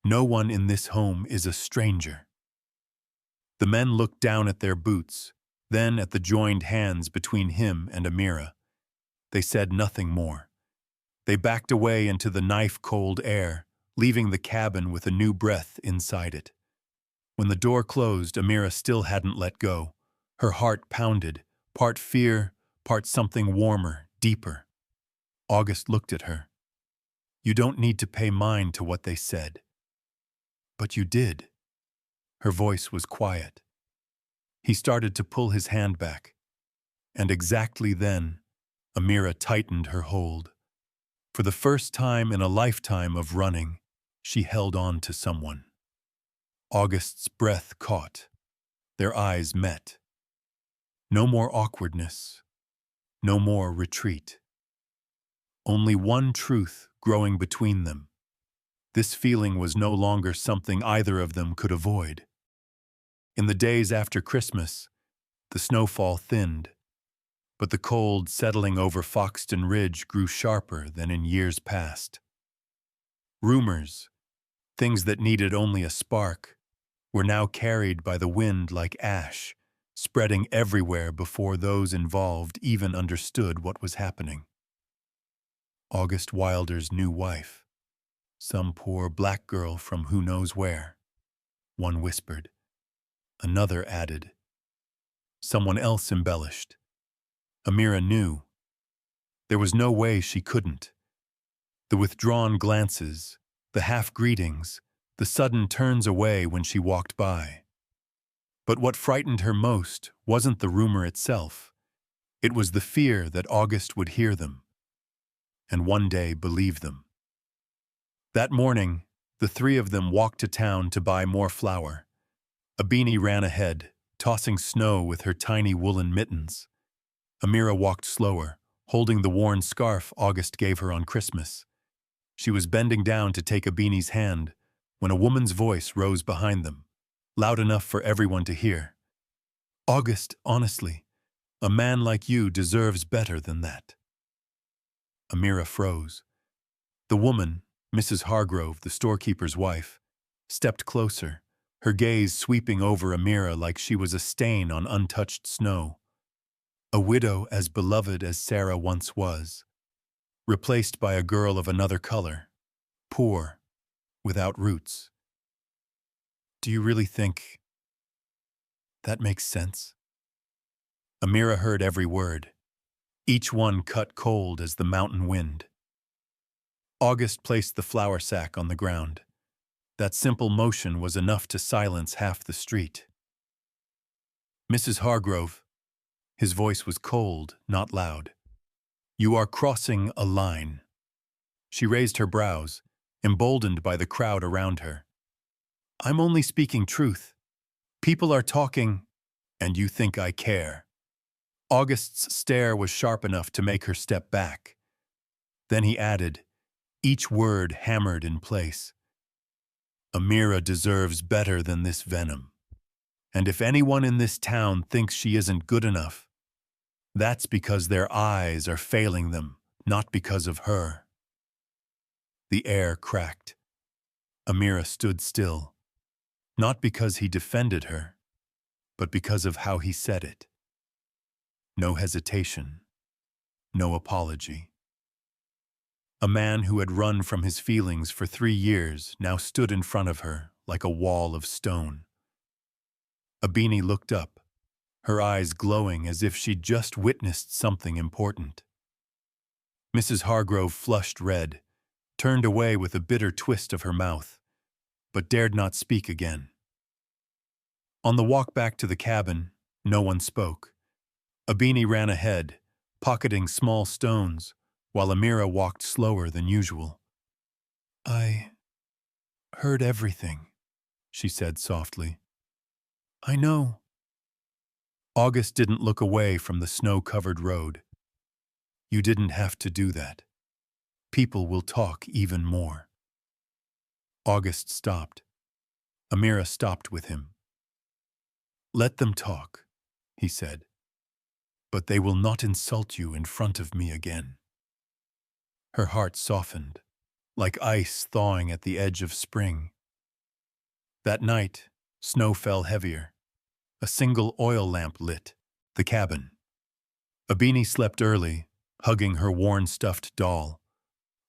"No one in this home is a stranger." The men looked down at their boots, then at the joined hands between him and Amira. They said nothing more. They backed away into the knife-cold air, leaving the cabin with a new breath inside it. When the door closed, Amira still hadn't let go. Her heart pounded, part fear, part something warmer, deeper. August looked at her. "You don't need to pay mind to what they said." "But you did." Her voice was quiet. He started to pull his hand back, and exactly then, Amira tightened her hold. For the first time in a lifetime of running, she held on to someone. August's breath caught. Their eyes met. No more awkwardness. No more retreat. Only one truth growing between them. This feeling was no longer something either of them could avoid. In the days after Christmas, the snowfall thinned, but the cold settling over Foxton Ridge grew sharper than in years past. Rumors, things that needed only a spark, were now carried by the wind like ash, spreading everywhere before those involved even understood what was happening. August Wilder's new wife. Some poor black girl from who knows where. One whispered. Another added. Someone else embellished. Amira knew. There was no way she couldn't. The withdrawn glances, the half-greetings, the sudden turns away when she walked by. But what frightened her most wasn't the rumor itself. It was the fear that August would hear them, and one day believe them. That morning, the 3 of them walked to town to buy more flour. Abeni ran ahead, tossing snow with her tiny woolen mittens. Amira walked slower, holding the worn scarf August gave her on Christmas. She was bending down to take Abeni's hand when a woman's voice rose behind them, loud enough for everyone to hear. "August, honestly, a man like you deserves better than that." Amira froze. The woman, Mrs. Hargrove, the storekeeper's wife, stepped closer, her gaze sweeping over Amira like she was a stain on untouched snow. A widow as beloved as Sarah once was, replaced by a girl of another color, poor, without roots. "Do you really think that makes sense?" Amira heard every word, each one cut cold as the mountain wind. August placed the flour sack on the ground. That simple motion was enough to silence half the street. "Mrs. Hargrove," his voice was cold, not loud, "you are crossing a line." She raised her brows, emboldened by the crowd around her. "I'm only speaking truth. People are talking, and you think I care." August's stare was sharp enough to make her step back. Then he added, each word hammered in place, "Amira deserves better than this venom. And if anyone in this town thinks she isn't good enough, that's because their eyes are failing them, not because of her." The air cracked. Amira stood still, not because he defended her, but because of how he said it. No hesitation, no apology. A man who had run from his feelings for 3 years now stood in front of her like a wall of stone. Abeni looked up, her eyes glowing as if she'd just witnessed something important. Mrs. Hargrove flushed red, turned away with a bitter twist of her mouth, but dared not speak again. On the walk back to the cabin, no one spoke. Abeni ran ahead, pocketing small stones, while Amira walked slower than usual. "I heard everything," she said softly. "I know." August didn't look away from the snow-covered road. "You didn't have to do that. People will talk even more." August stopped. Amira stopped with him. "Let them talk," he said. "But they will not insult you in front of me again." Her heart softened, like ice thawing at the edge of spring. That night, snow fell heavier. A single oil lamp lit the cabin. Abeni slept early, hugging her worn stuffed doll.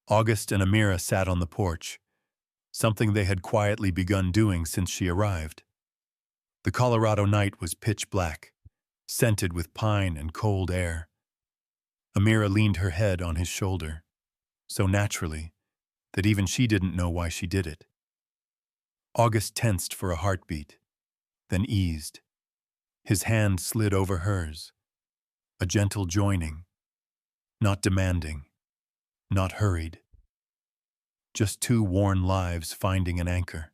August and Amira sat on the porch, something they had quietly begun doing since she arrived. The Colorado night was pitch black, scented with pine and cold air. Amira leaned her head on his shoulder, so naturally that even she didn't know why she did it. August tensed for a heartbeat, then eased. His hand slid over hers, a gentle joining, not demanding, not hurried. Just two worn lives finding an anchor.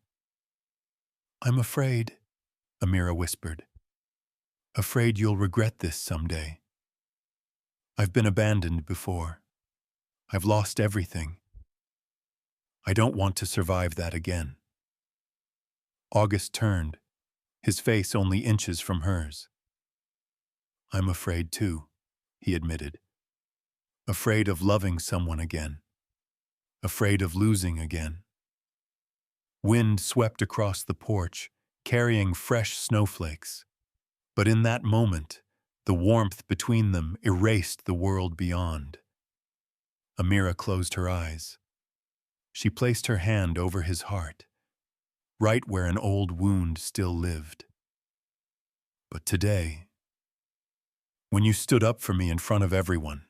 "I'm afraid," Amira whispered. "Afraid you'll regret this someday. I've been abandoned before. I've lost everything. I don't want to survive that again." August turned, his face only inches from hers. "I'm afraid too," he admitted. "Afraid of loving someone again. Afraid of losing again." Wind swept across the porch, carrying fresh snowflakes. But in that moment, the warmth between them erased the world beyond. Amira closed her eyes. She placed her hand over his heart, right where an old wound still lived. "But today, when you stood up for me in front of everyone,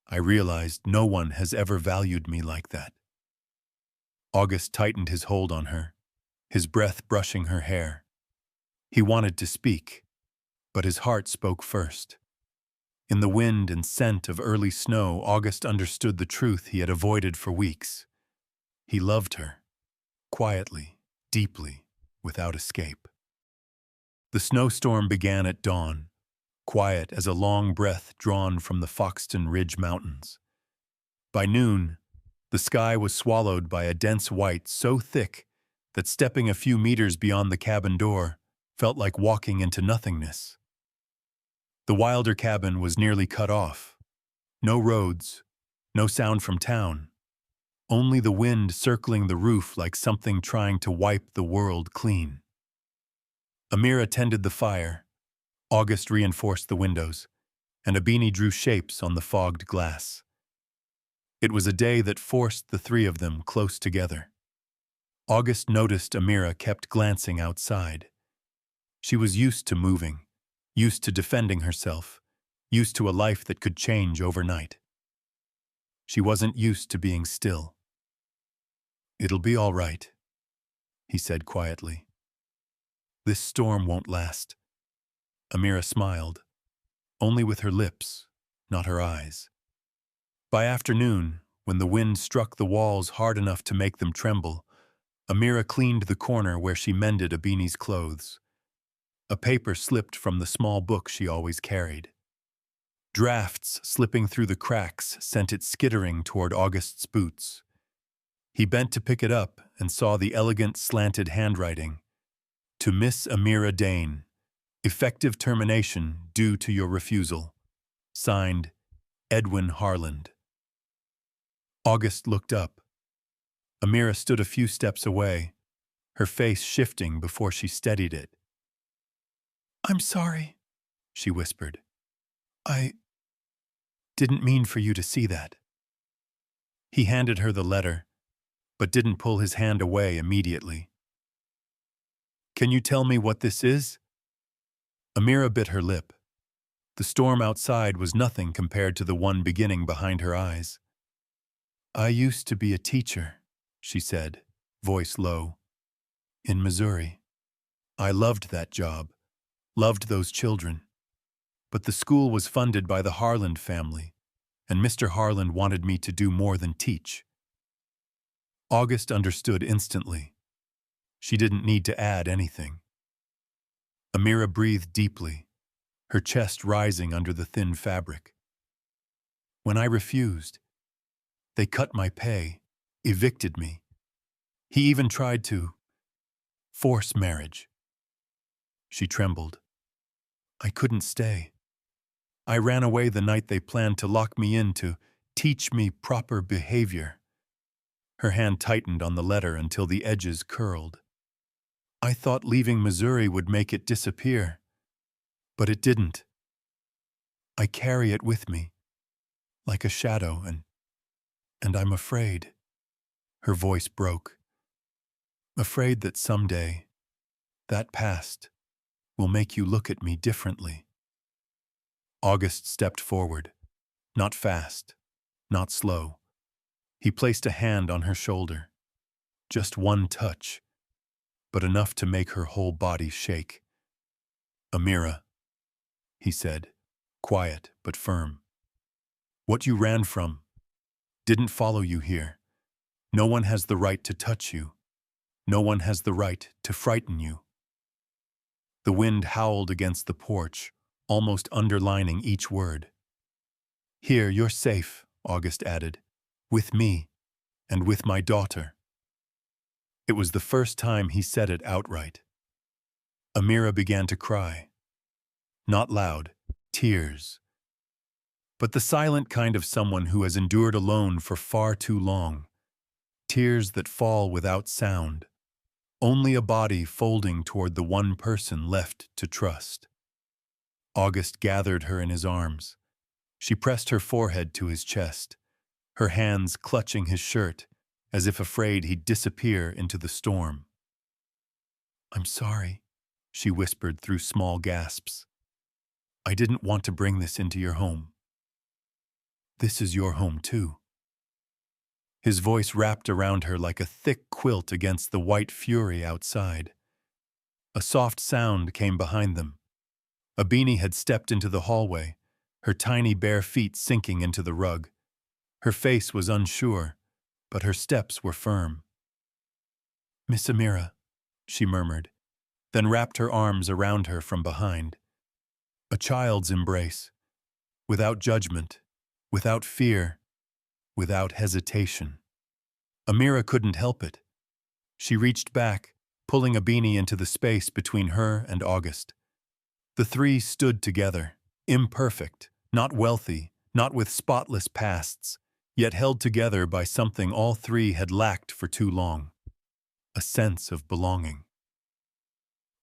I realized no one has ever valued me like that." August tightened his hold on her, his breath brushing her hair. He wanted to speak, but his heart spoke first. In the wind and scent of early snow, August understood the truth he had avoided for weeks. He loved her, quietly, deeply, without escape. The snowstorm began at dawn, quiet as a long breath drawn from the Foxton Ridge Mountains. By noon, the sky was swallowed by a dense white so thick that stepping a few meters beyond the cabin door felt like walking into nothingness. The Wilder cabin was nearly cut off. No roads, no sound from town. Only the wind circling the roof like something trying to wipe the world clean. Amira tended the fire, August reinforced the windows, and Abeni drew shapes on the fogged glass. It was a day that forced the three of them close together. August noticed Amira kept glancing outside. She was used to moving, used to defending herself, used to a life that could change overnight. She wasn't used to being still. "It'll be all right," he said quietly. "This storm won't last." Amira smiled, only with her lips, not her eyes. By afternoon, when the wind struck the walls hard enough to make them tremble, Amira cleaned the corner where she mended Abeni's clothes. A paper slipped from the small book she always carried. Drafts slipping through the cracks sent it skittering toward August's boots. He bent to pick it up and saw the elegant slanted handwriting. "To Miss Amira Dane, effective termination due to your refusal. Signed, Edwin Harland." August looked up. Amira stood a few steps away, her face shifting before she steadied it. "I'm sorry," she whispered. "I didn't mean for you to see that." He handed her the letter, but didn't pull his hand away immediately. "Can you tell me what this is?" Amira bit her lip. The storm outside was nothing compared to the one beginning behind her eyes. "I used to be a teacher," she said, voice low, "in Missouri. I loved that job, loved those children. But the school was funded by the Harland family, and Mr. Harland wanted me to do more than teach." August understood instantly. She didn't need to add anything. Amira breathed deeply, her chest rising under the thin fabric. "When I refused, they cut my pay, evicted me. He even tried to force marriage." She trembled. "I couldn't stay. I ran away the night they planned to lock me in to teach me proper behavior." Her hand tightened on the letter until the edges curled. "I thought leaving Missouri would make it disappear, but it didn't. I carry it with me, like a shadow, and I'm afraid." Her voice broke. "Afraid that someday, that past will make you look at me differently." August stepped forward, not fast, not slow. He placed a hand on her shoulder. Just one touch, but enough to make her whole body shake. "Amira," he said, quiet but firm. "What you ran from didn't follow you here. No one has the right to touch you. No one has the right to frighten you." The wind howled against the porch, almost underlining each word. "Here, you're safe," August added, "with me, and with my daughter." It was the first time he said it outright. Amira began to cry. Not loud, tears. But the silent kind of someone who has endured alone for far too long. Tears that fall without sound. Only a body folding toward the one person left to trust. August gathered her in his arms. She pressed her forehead to his chest, her hands clutching his shirt, as if afraid he'd disappear into the storm. "I'm sorry," she whispered through small gasps. "I didn't want to bring this into your home. This is your home too." His voice wrapped around her like a thick quilt against the white fury outside. A soft sound came behind them. Abeni had stepped into the hallway, her tiny bare feet sinking into the rug. Her face was unsure, but her steps were firm. "Miss Amira," she murmured, then wrapped her arms around her from behind. A child's embrace, without judgment, without fear, without hesitation. Amira couldn't help it. She reached back, pulling Abeni into the space between her and August. The three stood together, imperfect, not wealthy, not with spotless pasts, yet held together by something all three had lacked for too long: a sense of belonging.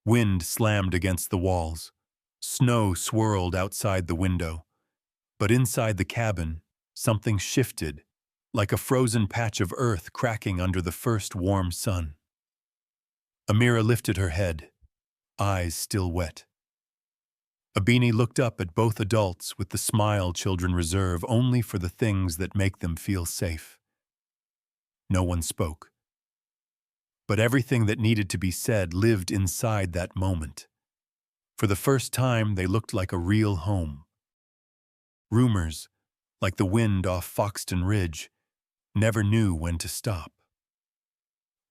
Wind slammed against the walls. Snow swirled outside the window. But inside the cabin, something shifted, like a frozen patch of earth cracking under the first warm sun. Amira lifted her head, eyes still wet. Abeni looked up at both adults with the smile children reserve only for the things that make them feel safe. No one spoke. But everything that needed to be said lived inside that moment. For the first time, they looked like a real home. Rumors, like the wind off Foxton Ridge, never knew when to stop.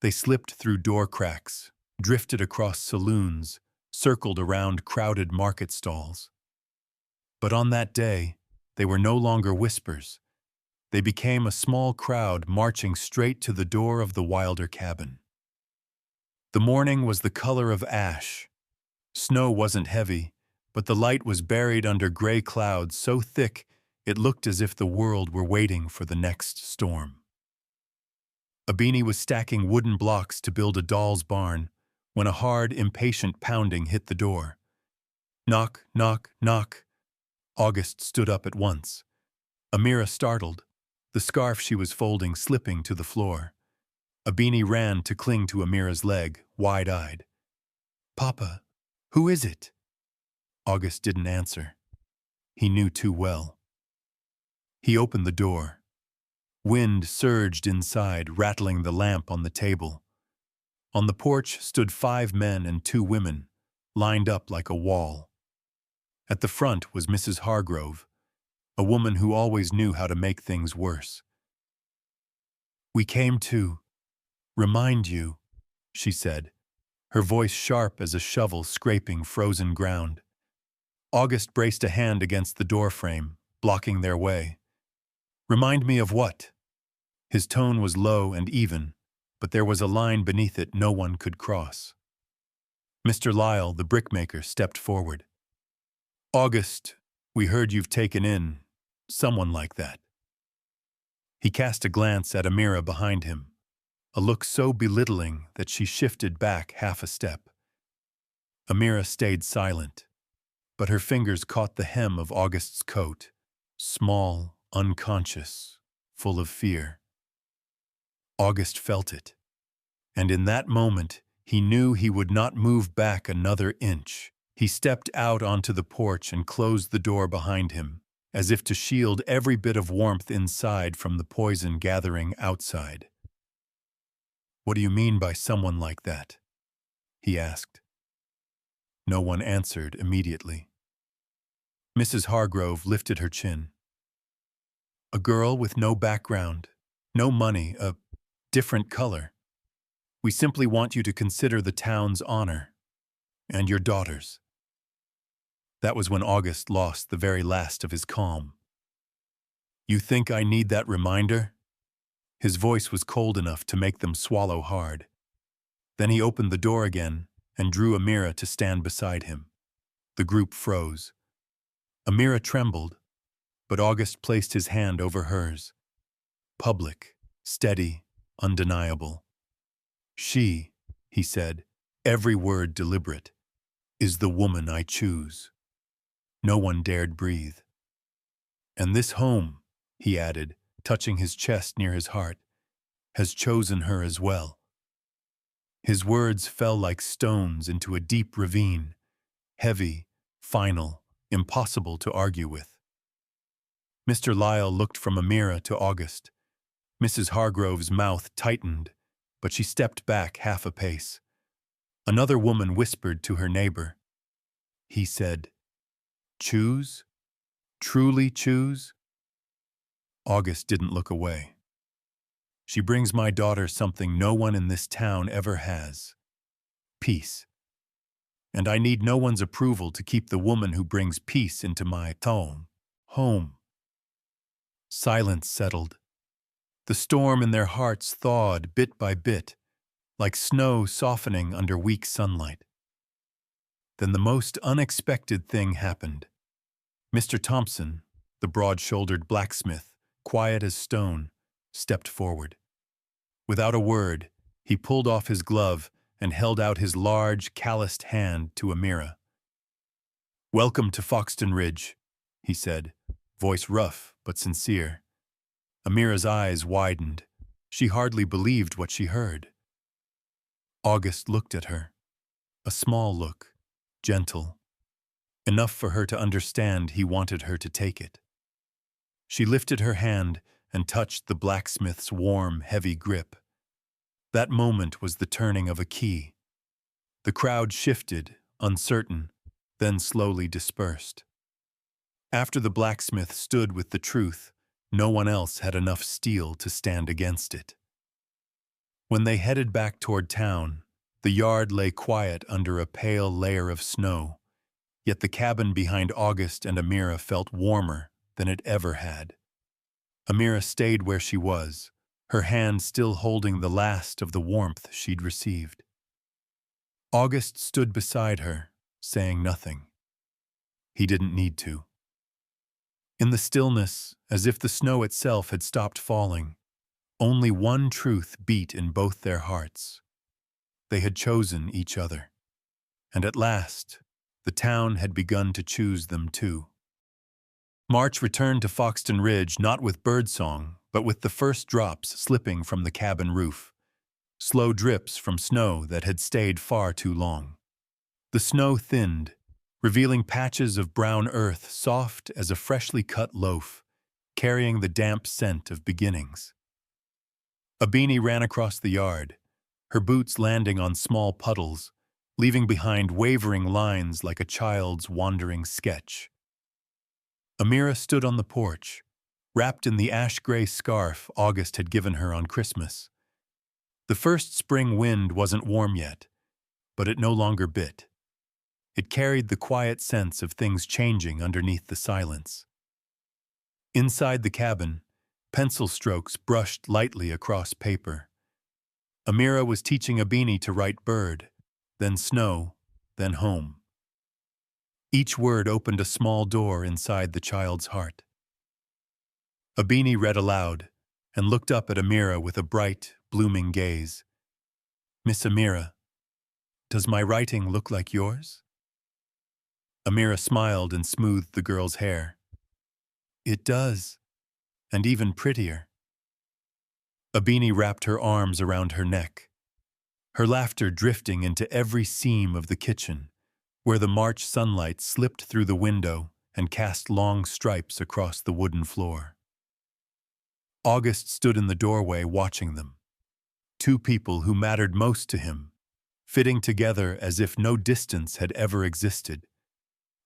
They slipped through door cracks, drifted across saloons, circled around crowded market stalls. But on that day, they were no longer whispers. They became a small crowd marching straight to the door of the Wilder cabin. The morning was the color of ash. Snow wasn't heavy, but the light was buried under gray clouds so thick it looked as if the world were waiting for the next storm. Abeni was stacking wooden blocks to build a doll's barn when a hard, impatient pounding hit the door. Knock, knock, knock. August stood up at once. Amira startled, the scarf she was folding slipping to the floor. Abeni ran to cling to Amira's leg, wide-eyed. "Papa, who is it?" August didn't answer. He knew too well. He opened the door. Wind surged inside, rattling the lamp on the table. On the porch stood 5 men and 2 women, lined up like a wall. At the front was Mrs. Hargrove, a woman who always knew how to make things worse. "We came to remind you," she said, her voice sharp as a shovel scraping frozen ground. August braced a hand against the doorframe, blocking their way. "Remind me of what?" His tone was low and even, but there was a line beneath it no one could cross. Mr. Lyle, the brickmaker, stepped forward. "August, we heard you've taken in someone like that." He cast a glance at Amira behind him, a look so belittling that she shifted back half a step. Amira stayed silent, but her fingers caught the hem of August's coat, small, unconscious, full of fear. August felt it, and in that moment he knew he would not move back another inch. He stepped out onto the porch and closed the door behind him, as if to shield every bit of warmth inside from the poison gathering outside. "What do you mean by someone like that?" he asked. No one answered immediately. Mrs. Hargrove lifted her chin. "A girl with no background, no money, a different color. We simply want you to consider the town's honor, and your daughter's." That was when August lost the very last of his calm. "You think I need that reminder?" His voice was cold enough to make them swallow hard. Then he opened the door again and drew Amira to stand beside him. The group froze. Amira trembled, but August placed his hand over hers. Public, steady, undeniable. "She," he said, every word deliberate, "is the woman I choose." No one dared breathe. "And this home," he added, touching his chest near his heart, "has chosen her as well." His words fell like stones into a deep ravine, heavy, final, impossible to argue with. Mr. Lyle looked from Amira to August. Mrs. Hargrove's mouth tightened, but she stepped back half a pace. Another woman whispered to her neighbor. He said, "Choose? Truly choose?" August didn't look away. "She brings my daughter something no one in this town ever has: peace. and I need no one's approval to keep the woman who brings peace into my home. Silence settled. The storm in their hearts thawed bit by bit, like snow softening under weak sunlight. Then the most unexpected thing happened. Mr. Thompson, the broad-shouldered blacksmith, quiet as stone, stepped forward. Without a word, he pulled off his glove and held out his large, calloused hand to Amira. "Welcome to Foxton Ridge," he said, voice rough but sincere. Amira's eyes widened. She hardly believed what she heard. August looked at her. A small look, gentle, enough for her to understand he wanted her to take it. She lifted her hand and touched the blacksmith's warm, heavy grip. That moment was the turning of a key. The crowd shifted, uncertain, then slowly dispersed. After the blacksmith stood with the truth, no one else had enough steel to stand against it. When they headed back toward town, the yard lay quiet under a pale layer of snow, yet the cabin behind August and Amira felt warmer than it ever had. Amira stayed where she was, her hand still holding the last of the warmth she'd received. August stood beside her, saying nothing. He didn't need to. In the stillness, as if the snow itself had stopped falling, only one truth beat in both their hearts. They had chosen each other. And at last, the town had begun to choose them too. March returned to Foxton Ridge not with birdsong, but with the first drops slipping from the cabin roof, slow drips from snow that had stayed far too long. The snow thinned, revealing patches of brown earth soft as a freshly cut loaf, carrying the damp scent of beginnings. Abeni ran across the yard, her boots landing on small puddles, leaving behind wavering lines like a child's wandering sketch. Amira stood on the porch, wrapped in the ash-gray scarf August had given her on Christmas. The first spring wind wasn't warm yet, but it no longer bit. It carried the quiet sense of things changing underneath the silence. Inside the cabin, pencil strokes brushed lightly across paper. Amira was teaching Abeni to write bird, then snow, then home. Each word opened a small door inside the child's heart. Abeni read aloud and looked up at Amira with a bright, blooming gaze. "Miss Amira, does my writing look like yours?" Amira smiled and smoothed the girl's hair. "It does, and even prettier." Abeni wrapped her arms around her neck, her laughter drifting into every seam of the kitchen, where the March sunlight slipped through the window and cast long stripes across the wooden floor. August stood in the doorway watching them. Two people who mattered most to him, fitting together as if no distance had ever existed.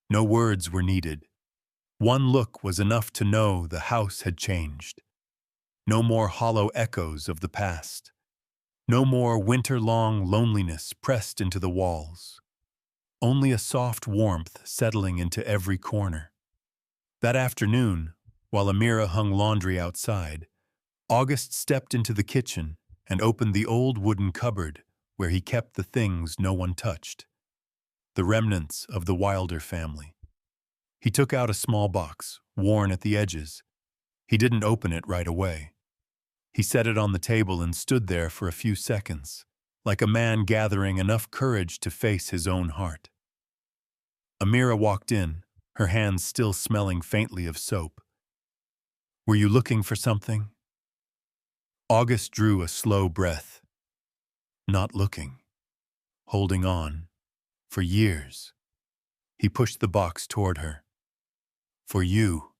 No words were needed. One look was enough to know the house had changed. No more hollow echoes of the past. No more winter-long loneliness pressed into the walls. Only a soft warmth settling into every corner. That afternoon, while Amira hung laundry outside, August stepped into the kitchen and opened the old wooden cupboard where he kept the things no one touched, the remnants of the Wilder family. He took out a small box, worn at the edges. He didn't open it right away. He set it on the table and stood there for a few seconds, like a man gathering enough courage to face his own heart. Amira walked in, her hands still smelling faintly of soap. "Were you looking for something?" August drew a slow breath. Not looking. Holding on. For years. He pushed the box toward her. "For you."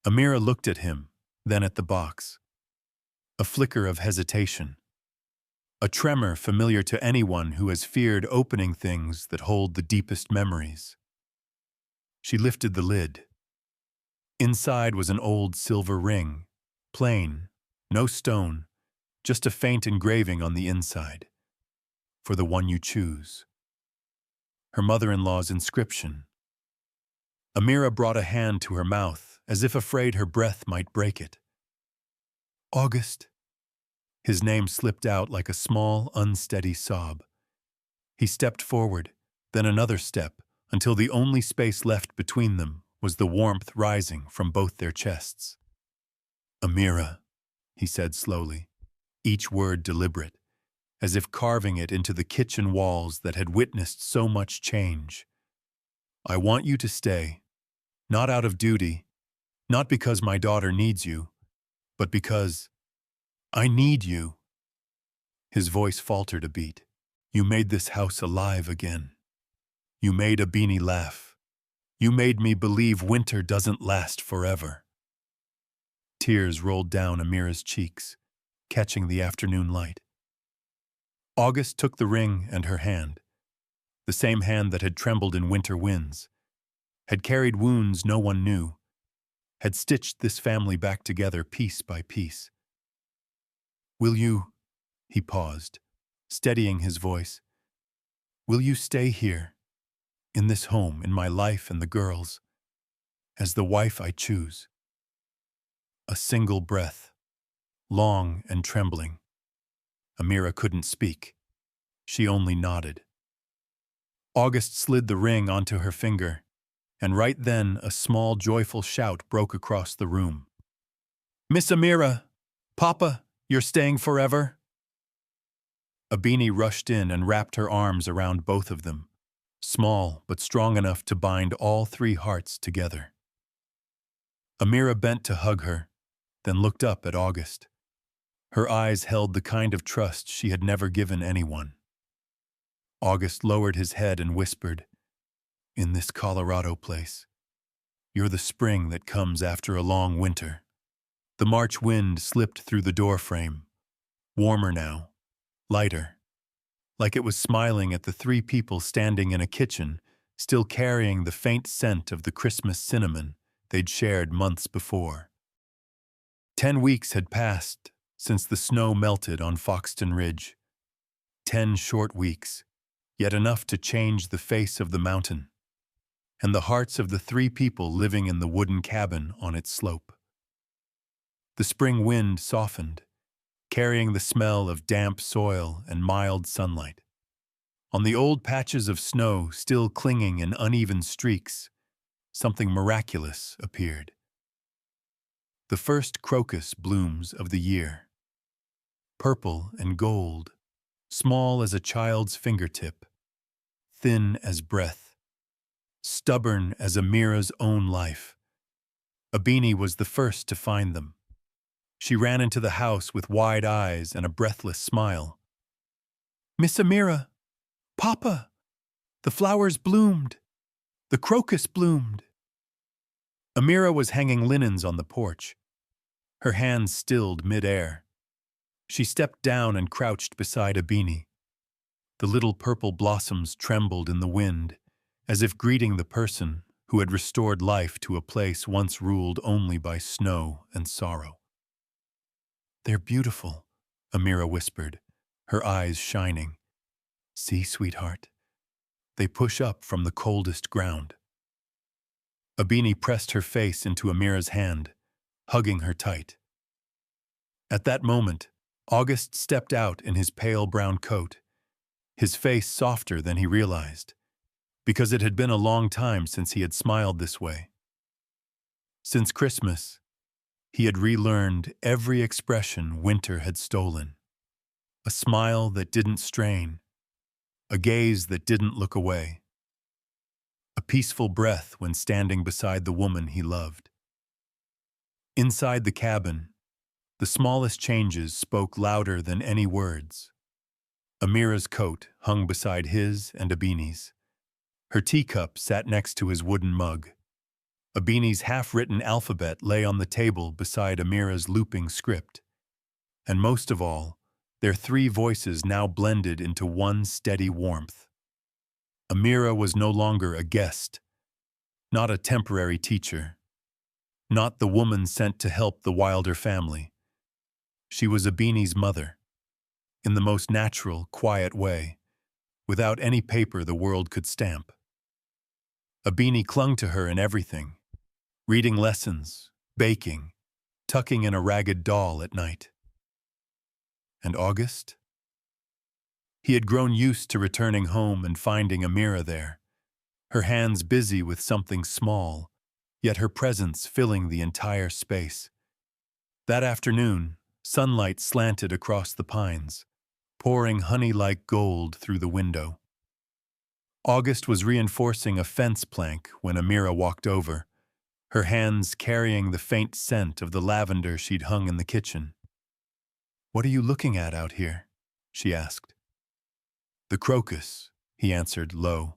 Amira looked at him, then at the box. A flicker of hesitation. A tremor familiar to anyone who has feared opening things that hold the deepest memories. She lifted the lid. Inside was an old silver ring, plain, no stone, just a faint engraving on the inside. "For the one you choose." her mother-in-law's inscription. Amira brought a hand to her mouth, as if afraid her breath might break it. August. His name slipped out like a small, unsteady sob. He stepped forward, then another step, until the only space left between them was the warmth rising from both their chests. Amira, he said slowly, each word deliberate, as if carving it into the kitchen walls that had witnessed so much change. I want you to stay, not out of duty, not because my daughter needs you, but because I need you. His voice faltered a beat. You made this house alive again. You made Abeni laugh. You made me believe winter doesn't last forever. Tears rolled down Amira's cheeks, catching the afternoon light. August took the ring and her hand, the same hand that had trembled in winter winds, had carried wounds no one knew, had stitched this family back together piece by piece. Will you, he paused, steadying his voice, will you stay here, in this home, in my life and the girls, as the wife I choose? A single breath, long and trembling. Amira couldn't speak. She only nodded. August slid the ring onto her finger, and right then a small, joyful shout broke across the room. Miss Amira! Papa, you're staying forever? Abeni rushed in and wrapped her arms around both of them, small but strong enough to bind all three hearts together. Amira bent to hug her, then looked up at August. Her eyes held the kind of trust she had never given anyone. August lowered his head and whispered, In this Colorado place, you're the spring that comes after a long winter. The March wind slipped through the doorframe, warmer now, lighter, like it was smiling at the three people standing in a kitchen, still carrying the faint scent of the Christmas cinnamon they'd shared months before. 10 weeks had passed since the snow melted on Foxton Ridge. 10 short weeks, yet enough to change the face of the mountain, and the hearts of the three people living in the wooden cabin on its slope. The spring wind softened, carrying the smell of damp soil and mild sunlight. On the old patches of snow still clinging in uneven streaks, something miraculous appeared. The first crocus blooms of the year. Purple and gold, small as a child's fingertip, thin as breath, stubborn as Amira's own life. Abeni was the first to find them. She ran into the house with wide eyes and a breathless smile. Miss Amira, Papa, the flowers bloomed. The crocus bloomed. Amira was hanging linens on the porch, her hands stilled mid-air. She stepped down and crouched beside Abeni. The little purple blossoms trembled in the wind, as if greeting the person who had restored life to a place once ruled only by snow and sorrow. They're beautiful, Amira whispered, her eyes shining. See, sweetheart, they push up from the coldest ground. Abeni pressed her face into Amira's hand, hugging her tight. At that moment, August stepped out in his pale brown coat, his face softer than he realized, because it had been a long time since he had smiled this way. Since Christmas, he had relearned every expression winter had stolen. A smile that didn't strain, a gaze that didn't look away, a peaceful breath when standing beside the woman he loved. Inside the cabin, the smallest changes spoke louder than any words. Amira's coat hung beside his and Abeni's. Her teacup sat next to his wooden mug. Abeni's half-written alphabet lay on the table beside Amira's looping script. And most of all, their three voices now blended into one steady warmth. Amira was no longer a guest, not a temporary teacher, not the woman sent to help the Wilder family. She was Abeni's mother, in the most natural, quiet way, without any paper the world could stamp. Abeni clung to her in everything, reading lessons, baking, tucking in a ragged doll at night. And August? He had grown used to returning home and finding Amira there, her hands busy with something small, yet her presence filling the entire space. That afternoon, sunlight slanted across the pines, pouring honey-like gold through the window. August was reinforcing a fence plank when Amira walked over, her hands carrying the faint scent of the lavender she'd hung in the kitchen. "What are you looking at out here?" she asked. "The crocus," he answered low.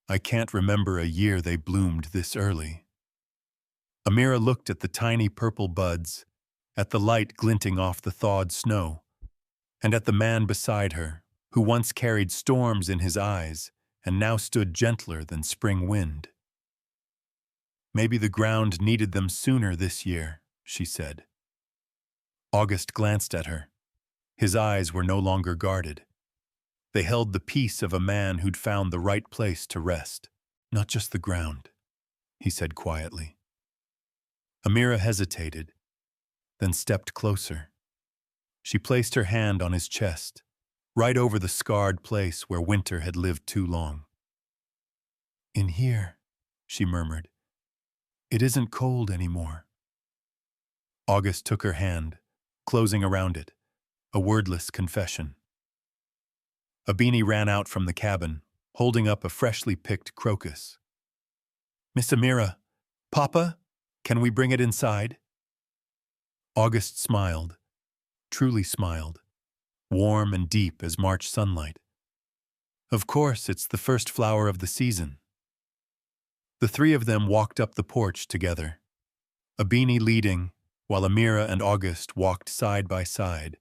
"I can't remember a year they bloomed this early." Amira looked at the tiny purple buds, at the light glinting off the thawed snow, and at the man beside her, who once carried storms in his eyes and now stood gentler than spring wind. "Maybe the ground needed them sooner this year," she said. August glanced at her. His eyes were no longer guarded. They held the peace of a man who'd found the right place to rest. "Not just the ground," he said quietly. Amira hesitated, then stepped closer. She placed her hand on his chest, right over the scarred place where winter had lived too long. "In here," she murmured. "It isn't cold anymore." August took her hand, closing around it, a wordless confession. Abeni ran out from the cabin, holding up a freshly picked crocus. "Miss Amira, Papa, can we bring it inside?" August smiled, truly smiled, warm and deep as March sunlight. "Of course, it's the first flower of the season." The three of them walked up the porch together, Abeni leading, while Amira and August walked side by side,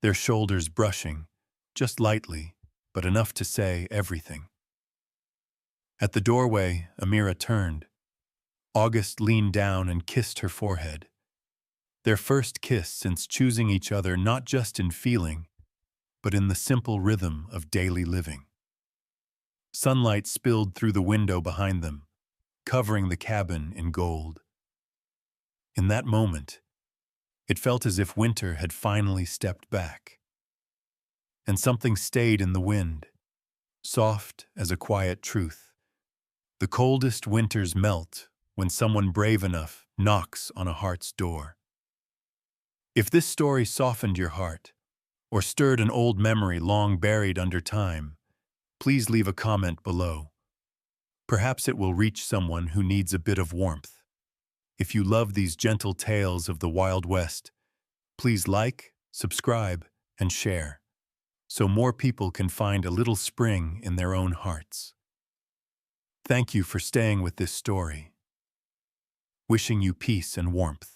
their shoulders brushing, just lightly, but enough to say everything. At the doorway, Amira turned. August leaned down and kissed her forehead. Their first kiss since choosing each other not just in feeling, but in the simple rhythm of daily living. Sunlight spilled through the window behind them, covering the cabin in gold. In that moment, it felt as if winter had finally stepped back. And something stayed in the wind, soft as a quiet truth. The coldest winters melt when someone brave enough knocks on a heart's door. If this story softened your heart, or stirred an old memory long buried under time, please leave a comment below. Perhaps it will reach someone who needs a bit of warmth. If you love these gentle tales of the Wild West, please like, subscribe, and share, so more people can find a little spring in their own hearts. Thank you for staying with this story. Wishing you peace and warmth.